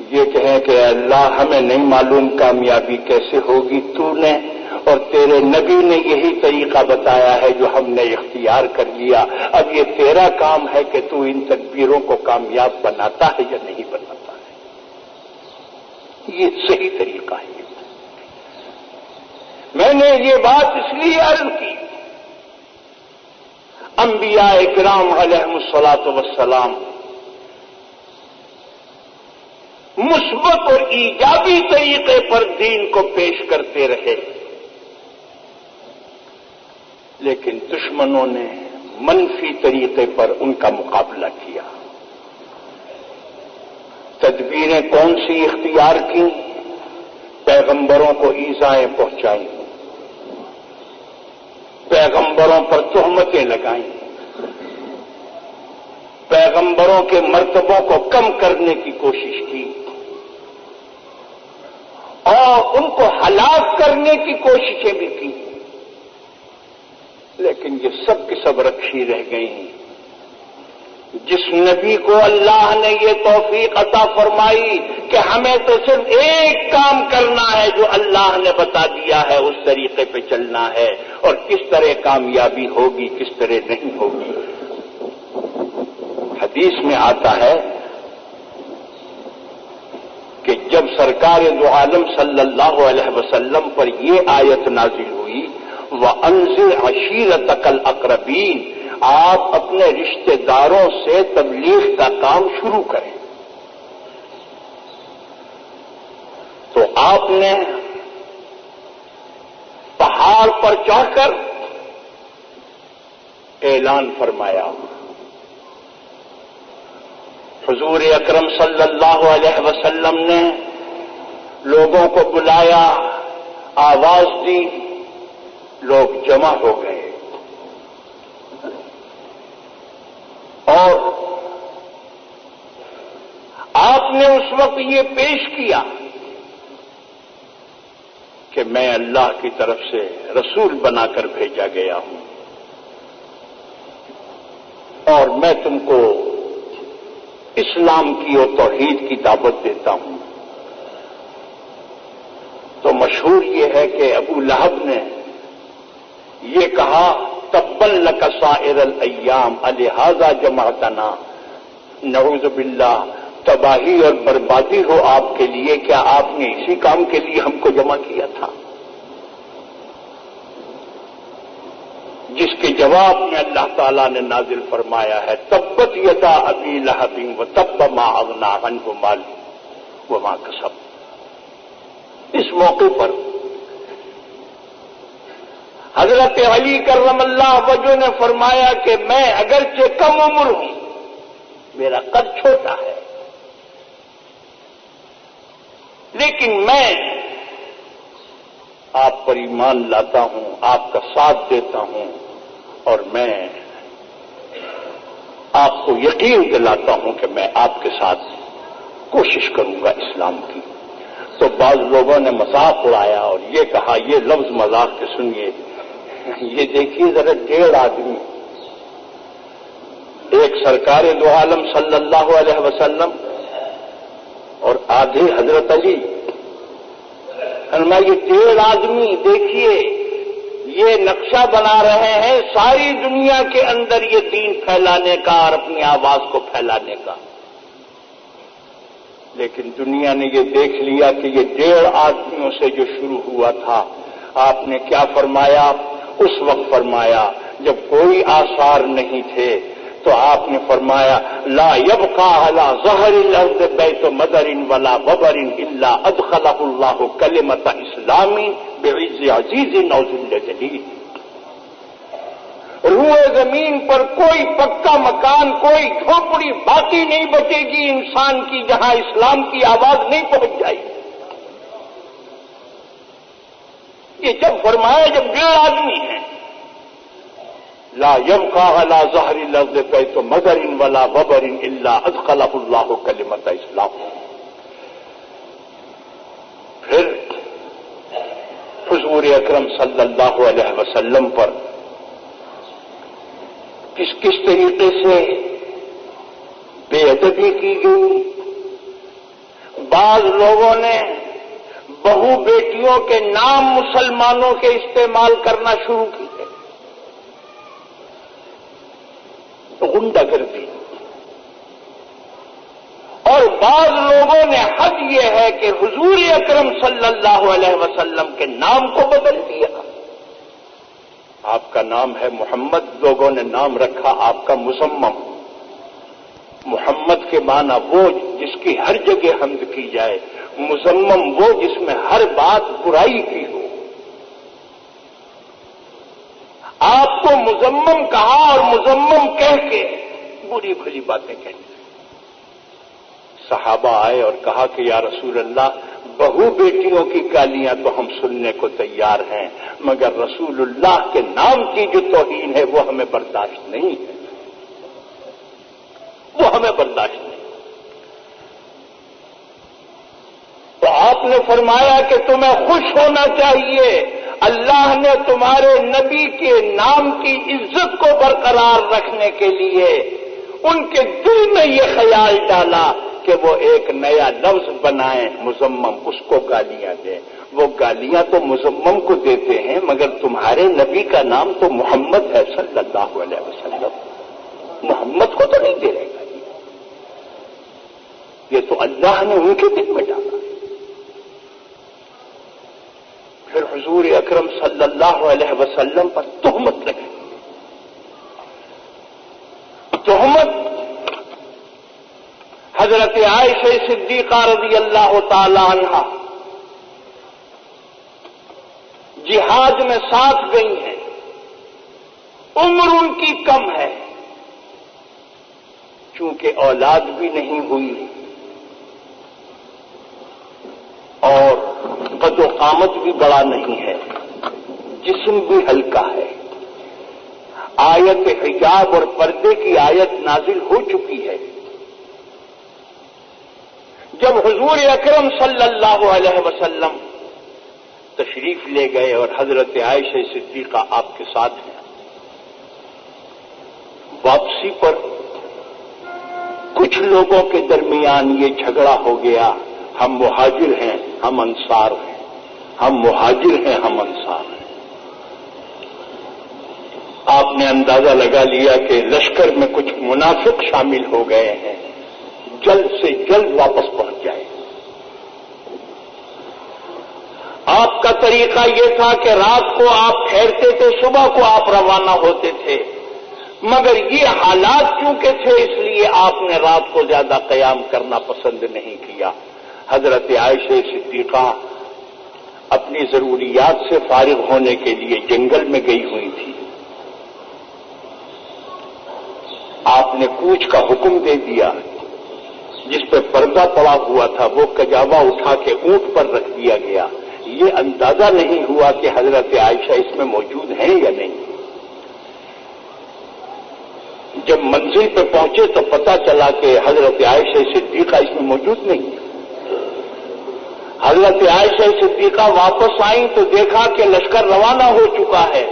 یہ کہیں کہ اللہ ہمیں نہیں معلوم کامیابی کیسے ہوگی، تو نے اور تیرے نبی نے یہی طریقہ بتایا ہے جو ہم نے اختیار کر لیا، اب یہ تیرا کام ہے کہ تو ان تدبیروں کو کامیاب بناتا ہے یا نہیں بناتا ہے۔ یہ صحیح طریقہ ہے۔ میں نے یہ بات اس لیے عرض کی، انبیاء کرام علیہم الصلاۃ والسلام مثبت اور ایجابی طریقے پر دین کو پیش کرتے رہے، لیکن دشمنوں نے منفی طریقے پر ان کا مقابلہ کیا۔ تدبیریں کون سی اختیار کی؟ پیغمبروں کو ایذائیں پہنچائیں، پیغمبروں پر تہمتیں لگائیں، پیغمبروں کے مرتبوں کو کم کرنے کی کوشش کی اور ان کو ہلاک کرنے کی کوششیں بھی کی، لیکن یہ سب کی سب رکھی رہ گئی ہیں۔ جس نبی کو اللہ نے یہ توفیق عطا فرمائی کہ ہمیں تو صرف ایک کام کرنا ہے جو اللہ نے بتا دیا ہے، اس طریقے پہ چلنا ہے، اور کس طرح کامیابی ہوگی کس طرح نہیں ہوگی حدیث میں آتا ہے کہ جب سرکار دو عالم صلی اللہ علیہ وسلم پر یہ آیت نازل ہوئی وَأَنذِرْ عَشِيرَتَكَ الْأَقْرَبِينَ، آپ اپنے رشتہ داروں سے تبلیغ کا کام شروع کریں، تو آپ نے پہاڑ پر چڑھ کر اعلان فرمایا۔ حضور اکرم صلی اللہ علیہ وسلم نے لوگوں کو بلایا، آواز دی، لوگ جمع ہو گئے اور آپ نے اس وقت یہ پیش کیا کہ میں اللہ کی طرف سے رسول بنا کر بھیجا گیا ہوں اور میں تم کو اسلام کی اور توحید کی دعوت دیتا ہوں۔ تو مشہور یہ ہے کہ ابو لہب نے یہ کہا تبا لک سائر الایام الہذا جمعتنا، نعوذ باللہ، تباہی اور بربادی ہو آپ کے لیے، کیا آپ نے اسی کام کے لیے ہم کو جمع کیا تھا؟ جس کے جواب میں اللہ تعالیٰ نے نازل فرمایا ہے تبت یدا ابی لہب وتب ما اغنی عنہ مالہ وما کسب۔ اس موقع پر حضرت علی کرم اللہ وجہ نے فرمایا کہ میں اگرچہ کم عمر ہوں، میرا قد چھوٹا ہے، لیکن میں آپ پر ایمان لاتا ہوں، آپ کا ساتھ دیتا ہوں اور میں آپ کو یقین دلاتا ہوں کہ میں آپ کے ساتھ کوشش کروں گا اسلام کی۔ تو بعض لوگوں نے مذاق اڑایا اور یہ کہا، یہ لفظ مذاق کے سنیے، یہ دیکھیے ذرا 1.5 آدمی، ایک سرکار دو عالم صلی اللہ علیہ وسلم اور آدھے حضرت علی، فرمایا یہ 1.5 آدمی دیکھیے یہ نقشہ بنا رہے ہیں ساری دنیا کے اندر یہ دین پھیلانے کا اور اپنی آواز کو پھیلانے کا، لیکن دنیا نے یہ دیکھ لیا کہ یہ 1.5 آدمیوں سے جو شروع ہوا تھا۔ آپ نے کیا فرمایا؟ اس وقت فرمایا جب کوئی آثار نہیں تھے تو آپ نے فرمایا لا يبقى على ظهر الارض بیت مدر ولا وبر الا ادخلہ اللہ کلمۃ اسلام بعز عزیز او ذل ذلیل۔ روئے زمین پر کوئی پکا مکان، کوئی جھوپڑی باقی نہیں بچے گی انسان کی جہاں اسلام کی آواز نہیں پہنچ جائے گی۔ یہ جب فرمایا جب 1.5 آدمی ہیں، لا يبقى على ظهر الارض بیت مدر ولا وبر الا ادخلہ اللہ کلمۃ اسلام۔ پھر حضور اکرم صلی اللہ علیہ وسلم پر کس طریقے سے بے ادبی کی گئی۔ بعض لوگوں نے بہو بیٹیوں کے نام مسلمانوں کے استعمال کرنا شروع کی ہے، غنڈہ گردی، اور بعض لوگوں نے حد یہ ہے کہ حضور اکرم صلی اللہ علیہ وسلم کے نام کو بدل دیا۔ آپ کا نام ہے محمد، لوگوں نے نام رکھا آپ کا مزمم۔ محمد کے معنی وہ جس کی ہر جگہ حمد کی جائے، مزمم وہ جس میں ہر بات برائی کی ہو۔ آپ کو مزمم کہا اور مزمم کہہ کے بری بھلی باتیں کہنے۔ صحابہ آئے اور کہا کہ یا رسول اللہ، بہو بیٹیوں کی گالیاں تو ہم سننے کو تیار ہیں، مگر رسول اللہ کے نام کی جو توہین ہے وہ ہمیں برداشت نہیں ہے، وہ ہمیں برداشت نہیں۔ تو آپ نے فرمایا کہ تمہیں خوش ہونا چاہیے، اللہ نے تمہارے نبی کے نام کی عزت کو برقرار رکھنے کے لیے ان کے دل میں یہ خیال ڈالا کہ وہ ایک نیا لفظ بنائیں، مزمم، اس کو گالیاں دیں۔ وہ گالیاں تو مزمم کو دیتے ہیں، مگر تمہارے نبی کا نام تو محمد ہے صلی اللہ علیہ وسلم، محمد کو تو نہیں دے گا۔ یہ تو اللہ نے ان کے دل میں ڈالا۔ پھر حضور اکرم صلی اللہ علیہ وسلم پر تہمت لگی۔ تہمت حضرت عائشہ صدیقہ رضی اللہ تعالی عنہا جہاد میں ساتھ گئی ہیں، عمر ان کی کم ہے، چونکہ اولاد بھی نہیں ہوئی اور قد و قامت بھی بڑا نہیں ہے، جسم بھی ہلکا ہے، آیت حجاب اور پردے کی آیت نازل ہو چکی ہے۔ جب حضور اکرم صلی اللہ علیہ وسلم تشریف لے گئے اور حضرت عائشہ صدیقہ آپ کے ساتھ ہیں، واپسی پر کچھ لوگوں کے درمیان یہ جھگڑا ہو گیا، ہم مہاجر ہیں ہم انصار ہیں، ہم مہاجر ہیں ہم انصار ہیں۔ آپ نے اندازہ لگا لیا کہ لشکر میں کچھ منافق شامل ہو گئے ہیں، جلد سے جلد واپس پہنچ جائے۔ آپ کا طریقہ یہ تھا کہ رات کو آپ ٹھہرتے تھے، صبح کو آپ روانہ ہوتے تھے، مگر یہ حالات چونکہ تھے اس لیے آپ نے رات کو زیادہ قیام کرنا پسند نہیں کیا۔ حضرت عائشہ صدیقہ اپنی ضروریات سے فارغ ہونے کے لیے جنگل میں گئی ہوئی تھی۔ آپ نے کوچ کا حکم دے دیا، جس پہ پردہ پڑا ہوا تھا وہ کجاوا اٹھا کے اونٹ پر رکھ دیا گیا۔ یہ اندازہ نہیں ہوا کہ حضرت عائشہ اس میں موجود ہیں یا نہیں۔ جب منزل پہ پہنچے تو پتہ چلا کہ حضرت عائشہ صدیقہ اس میں موجود نہیں ہے۔ حضرت عائشہ صدیقہ واپس آئیں تو دیکھا کہ لشکر روانہ ہو چکا ہے۔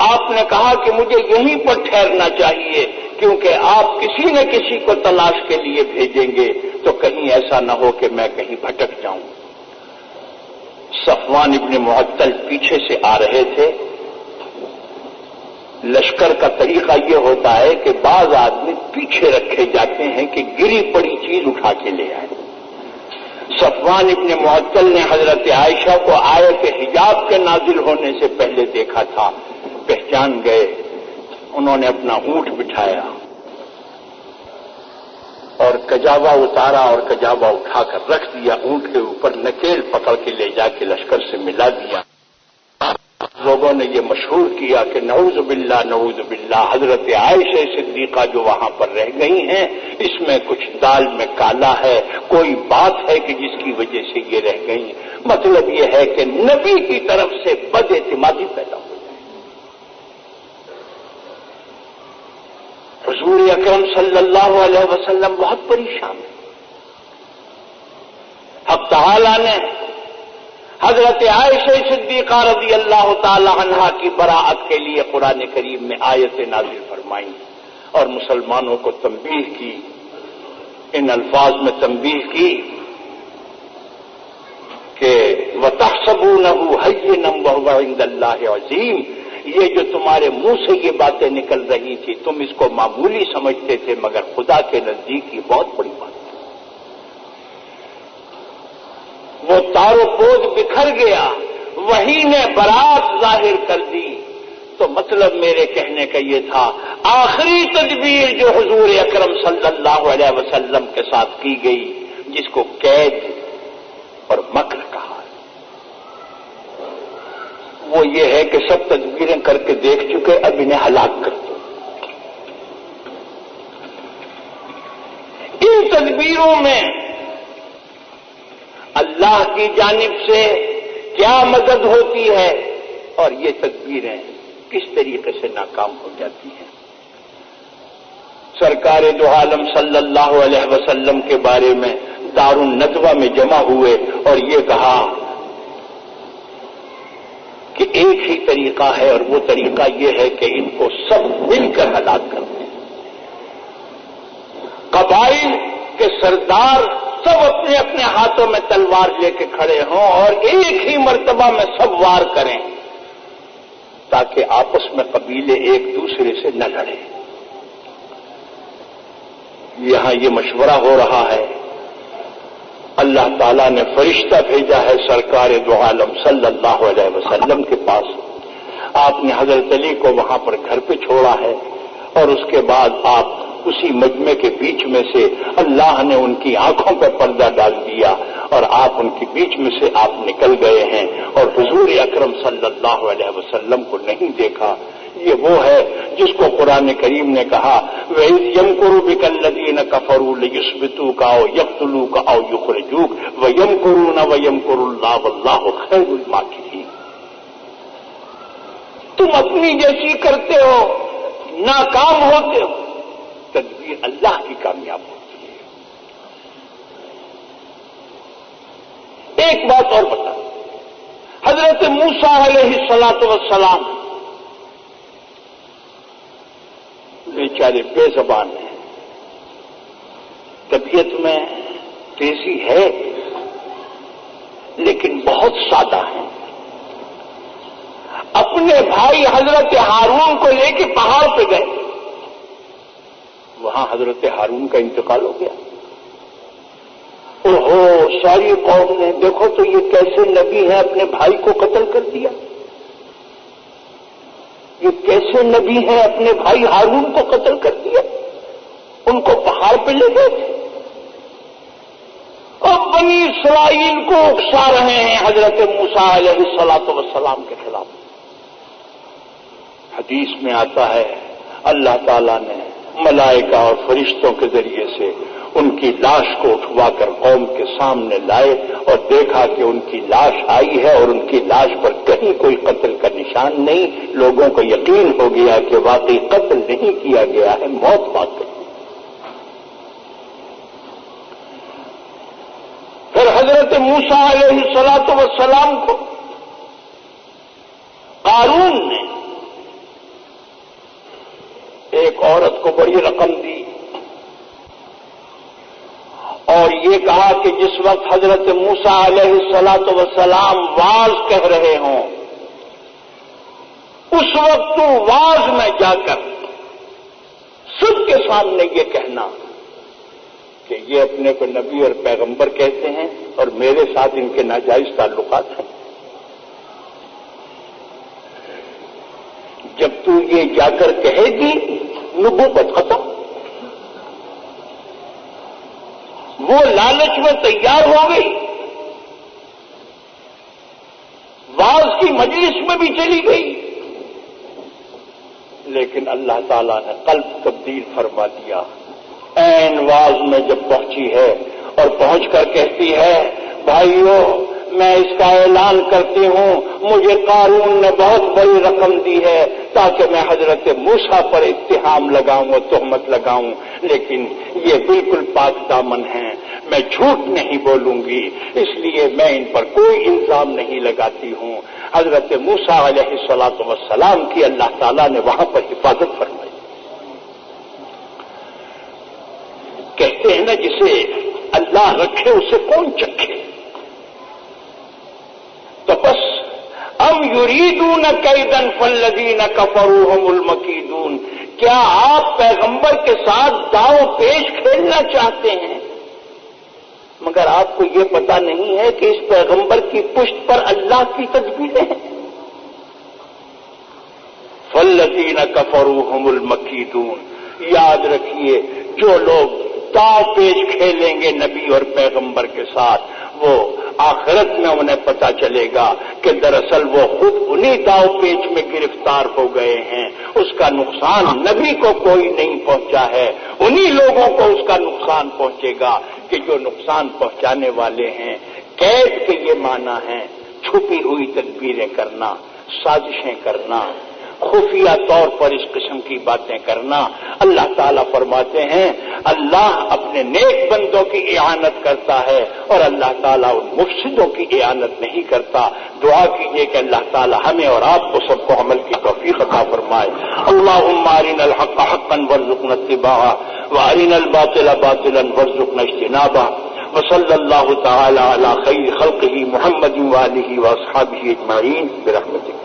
آپ نے کہا کہ مجھے یہیں پر ٹھہرنا چاہیے، کیونکہ آپ کسی نہ کسی کو تلاش کے لیے بھیجیں گے تو کہیں ایسا نہ ہو کہ میں کہیں بھٹک جاؤں۔ صفوان ابن معطل پیچھے سے آ رہے تھے۔ لشکر کا طریقہ یہ ہوتا ہے کہ بعض آدمی پیچھے رکھے جاتے ہیں کہ گری پڑی چیز اٹھا کے لے آئے۔ صفوان ابن معطل نے حضرت عائشہ کو آیت حجاب کے نازل ہونے سے پہلے دیکھا تھا، پہچان گئے۔ انہوں نے اپنا اونٹ بٹھایا اور کجاوا اتارا اور کجاوا اٹھا کر رکھ دیا، اونٹ کے اوپر نکیل پکڑ کے لے جا کے لشکر سے ملا دیا۔ لوگوں نے یہ مشہور کیا کہ نعوذ باللہ حضرت عائشہ صدیقہ جو وہاں پر رہ گئی ہیں، اس میں کچھ دال میں کالا ہے، کوئی بات ہے کہ جس کی وجہ سے یہ رہ گئی۔ مطلب یہ ہے کہ نبی کی طرف سے بد اعتمادی پیدا ہو جائے۔ حضور اکرم صلی اللہ علیہ وسلم بہت پریشان ہیں۔ حق تعالی نے حضرت عائشہ صدیقہ رضی اللہ تعالی عنہا کی براءت کے لیے قرآن کریم میں آیت نازل فرمائی اور مسلمانوں کو تنبیہ کی، ان الفاظ میں تنبیہ کی کہ وَتَحْسَبُونَهُ هَيِّنًا وَهُوَ عِندَ اللَّهِ عَظِيمٌ، یہ جو تمہارے منہ سے یہ باتیں نکل رہی تھی تم اس کو معمولی سمجھتے تھے، مگر خدا کے نزدیک یہ بہت بڑی بات ہے۔ وہ تار و پود بکھر گیا، وہی نے برات ظاہر کر دی۔ تو مطلب میرے کہنے کا یہ تھا، آخری تدبیر جو حضور اکرم صلی اللہ علیہ وسلم کے ساتھ کی گئی، جس کو قید اور مکر کہا، وہ یہ ہے کہ سب تدبیریں کر کے دیکھ چکے، اب انہیں ہلاک کر دو۔ ان تدبیروں میں اللہ کی جانب سے کیا مدد ہوتی ہے اور یہ تدبیریں کس طریقے سے ناکام ہو جاتی ہیں۔ سرکار دو عالم صلی اللہ علیہ وسلم کے بارے میں دار الندوہ میں جمع ہوئے اور یہ کہا کہ ایک ہی طریقہ ہے اور وہ طریقہ یہ ہے کہ ان کو سب مل کر ہلاک کر دیں۔ قبائل کے سردار سب اپنے اپنے ہاتھوں میں تلوار لے کے کھڑے ہوں اور ایک ہی مرتبہ میں سب وار کریں، تاکہ آپس میں قبیلے ایک دوسرے سے نہ لڑیں۔ یہاں یہ مشورہ ہو رہا ہے اللہ تعالیٰ نے فرشتہ بھیجا ہے سرکار دو عالم صلی اللہ علیہ وسلم کے پاس. آپ نے حضرت علی کو وہاں پر گھر پہ چھوڑا ہے اور اس کے بعد آپ اسی مجمع کے بیچ میں سے اللہ نے ان کی آنکھوں پہ پردہ ڈال دیا اور آپ ان کے بیچ میں سے آپ نکل گئے ہیں اور حضور اکرم صلی اللہ علیہ وسلم کو نہیں دیکھا. یہ وہ ہے جس کو قرآن کریم نے کہا وَإِذْ يَمْكُرُ بِكَ الَّذِينَ كَفَرُوا لِيُثْبِتُوكَ أَوْ يَقْتُلُوكَ أَوْ يُخْرِجُوكَ وَيَمْكُرُونَ وَيَمْكُرُ اللَّهُ وَاللَّهُ خَيْرُ الْمَاكِرِينَ. تم اپنی جیسی کرتے ہو, ناکام ہوتے ہو, تدبیر اللہ کی کامیاب ہوتی ہے. ایک بات اور بتا, حضرت موسیٰ علیہ السلام بیچارے بے زبان ہیں, طبیعت میں تیزی ہے لیکن بہت سادہ ہیں. اپنے بھائی حضرت ہارون کو لے کے پہاڑ پہ گئے, وہاں حضرت ہارون کا انتقال ہو گیا. اوہو, ساری قوم نے دیکھو تو یہ کیسے نبی ہیں, اپنے بھائی کو قتل کر دیا. یہ کیسے نبی ہیں, اپنے بھائی ہارون کو قتل کر دیا. ان کو پہاڑ پہ لے گئے تھے اور بنی اسرائیل کو اکسا رہے ہیں حضرت موسیٰ علیہ السلام کے خلاف. حدیث میں آتا ہے اللہ تعالیٰ نے ملائکہ اور فرشتوں کے ذریعے سے ان کی لاش کو اٹھوا کر قوم کے سامنے لائے اور دیکھا کہ ان کی لاش آئی ہے اور ان کی لاش پر کہیں کوئی قتل کا نشان نہیں. لوگوں کو یقین ہو گیا کہ واقعی قتل نہیں کیا گیا ہے, موت پا گئی. پھر حضرت موسیٰ علیہ السلام کو قارون نے ایک عورت کو بڑی رقم دی اور یہ کہا کہ جس وقت حضرت موسیٰ علیہ السلام واز کہہ رہے ہوں اس وقت تو واز میں جا کر سب کے سامنے یہ کہنا کہ یہ اپنے کو نبی اور پیغمبر کہتے ہیں اور میرے ساتھ ان کے ناجائز تعلقات ہیں. جب تو یہ جا کر کہے گی نبوت ختم. وہ لالچ میں تیار ہو گئی, واز کی مجلس میں بھی چلی گئی, لیکن اللہ تعالیٰ نے قلب تبدیل فرما دیا. عین واز میں جب پہنچی ہے اور پہنچ کر کہتی ہے بھائیو میں اس کا اعلان کرتی ہوں مجھے قارون نے بہت بڑی رقم دی ہے تاکہ میں حضرت موسیٰ پر اتہام لگاؤں اور تہمت لگاؤں, لیکن یہ بالکل پاک دامن ہیں, میں جھوٹ نہیں بولوں گی, اس لیے میں ان پر کوئی الزام نہیں لگاتی ہوں. حضرت موسیٰ علیہ السلام کی اللہ تعالیٰ نے وہاں پر حفاظت فرمائی. کہتے ہیں نا جسے اللہ رکھے اسے کون چکھے. تو بس ام یریدون کیدا فالذین کفروا هم المکیدون, کیا آپ پیغمبر کے ساتھ داؤ پیش کھیلنا چاہتے ہیں مگر آپ کو یہ پتا نہیں ہے کہ اس پیغمبر کی پشت پر اللہ کی تدبیریں ہیں. فالذین کفروا هم المکیدون, یاد رکھیے جو لوگ داؤ پیش کھیلیں گے نبی اور پیغمبر کے ساتھ وہ آخرت میں انہیں پتا چلے گا کہ دراصل وہ خود انہی داؤ پیچ میں گرفتار ہو گئے ہیں. اس کا نقصان نبی کو کوئی نہیں پہنچا ہے, انہی لوگوں کو اس کا نقصان پہنچے گا کہ جو نقصان پہنچانے والے ہیں. قید کے یہ معنی ہے چھپی ہوئی تدبیریں کرنا, سازشیں کرنا, خفیہ طور پر اس قسم کی باتیں کرنا. اللہ تعالیٰ فرماتے ہیں اللہ اپنے نیک بندوں کی اعانت کرتا ہے اور اللہ تعالیٰ ان مفسدوں کی اعانت نہیں کرتا. دعا کیجیے کہ اللہ تعالیٰ ہمیں اور آپ کو سب کو عمل کی توفیق عطا فرمائے. اللہم ارنا الحق حقا وارزقنا اتباعہ وارنا الباطل باطلا وارزقنا اجتنابہ. وصلی اللہ تعالی علی خیر خلقہ محمد وآلہ واصحابہ اجمعین برحمتہ.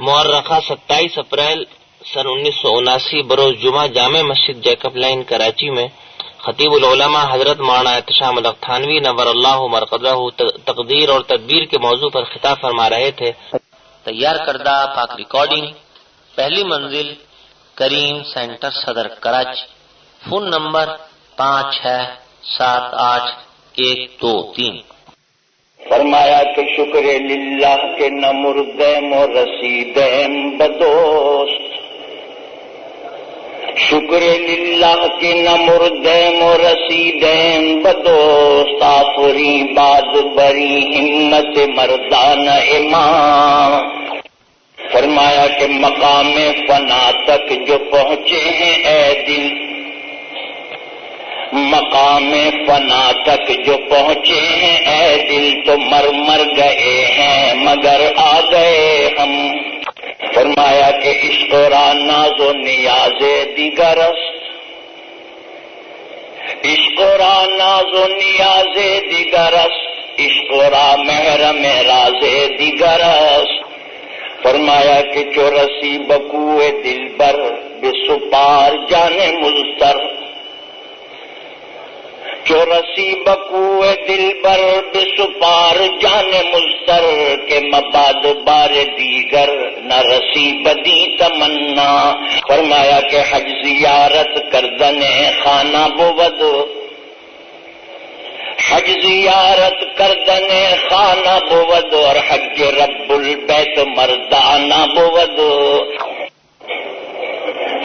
مورخہ 27 اپریل سن 1979 بروز جمعہ جامع مسجد جیکب لائن کراچی میں خطیب العلماء حضرت مولانا احتشام الحق تھانوی نور اللہ مرقدہ تقدیر اور تدبیر کے موضوع پر خطاب فرما رہے تھے۔ تیار کردہ پاک ریکارڈنگ، پہلی منزل کریم سینٹر صدر کراچی، فون نمبر 56781223۔ فرمایا کہ شکر للہ کے نہ مردیم و رسیدیم بدوست، شکر للہ کے نہ مردیم و رسیدیم بدوست، آفری باد بری ہمت مردان امام۔ فرمایا کہ مقام فنا تک جو پہنچے ہیں اے دل، مقام فنا تک جو پہنچے ہیں اے دل تو مر گئے ہیں مگر آ گئے ہم۔ فرمایا کہ عشق را ناز و نیاز دیگر است، عشق را ناز و نیاز دیگر است، عشق را محرم راز دیگر است۔ فرمایا کہ جو رسی بکوئے دل بر بے سپار جانے مزتر، جو رسی بکوئے دل بر بے سپار جانے مزتر، کے مباد بار دیگر نہ رسی بدی تمنا۔ فرمایا کہ حج زیارت کردن خانہ بود، حج زیارت کردن خانہ بود، اور حج رب البیت مردانہ بود۔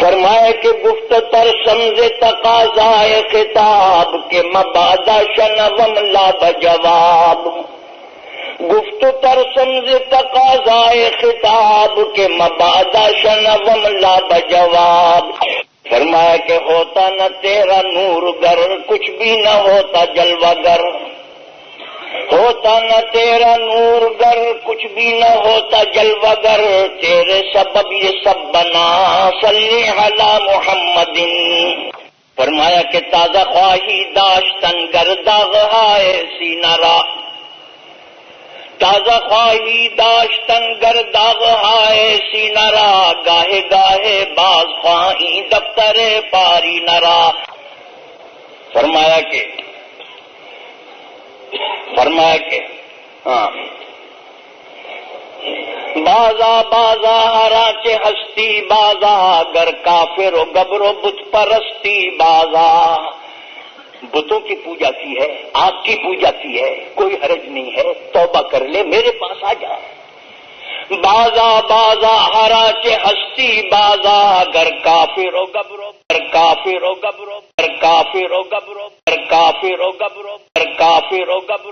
فرمایا کہ گفت تر سمز تقاضائے خطاب کے مبادا شنوم لا بجواب، گفت تر سمز تقاضائے خطاب کے مبادا شنوم لا بجواب۔ فرمایا کہ ہوتا نہ تیرا نور گر کچھ بھی نہ ہوتا جلوہ گر، ہوتا نہ تیرا نور گر کچھ بھی نہ ہوتا جلوہ گر، تیرے سبب یہ سب بنا صلی علی محمد۔ فرمایا کہ تازہ خواہی داشتن گر داغ ہائے سینہ را، تازہ خواہی داشتن گر داغ ہائے سینہ را، گاہے گاہے باز خواہی دفتر پاری نرا۔ فرمایا کہ بازا بازا ہرا چے ہستی بازا، گر کافر و گبر و بت پرستی بازا۔ بتوں کی پوجا کی ہے، آگ کی پوجا کی ہے، کوئی حرج نہیں ہے، توبہ کر لے میرے پاس آ جا۔ بازا بازا ہرا چے ہستی بازا، گر کافر و گبرو، گر کافر و گبرو، گر کافر و گبرو، گر کافر و گبرو، گر کافر و گبرو۔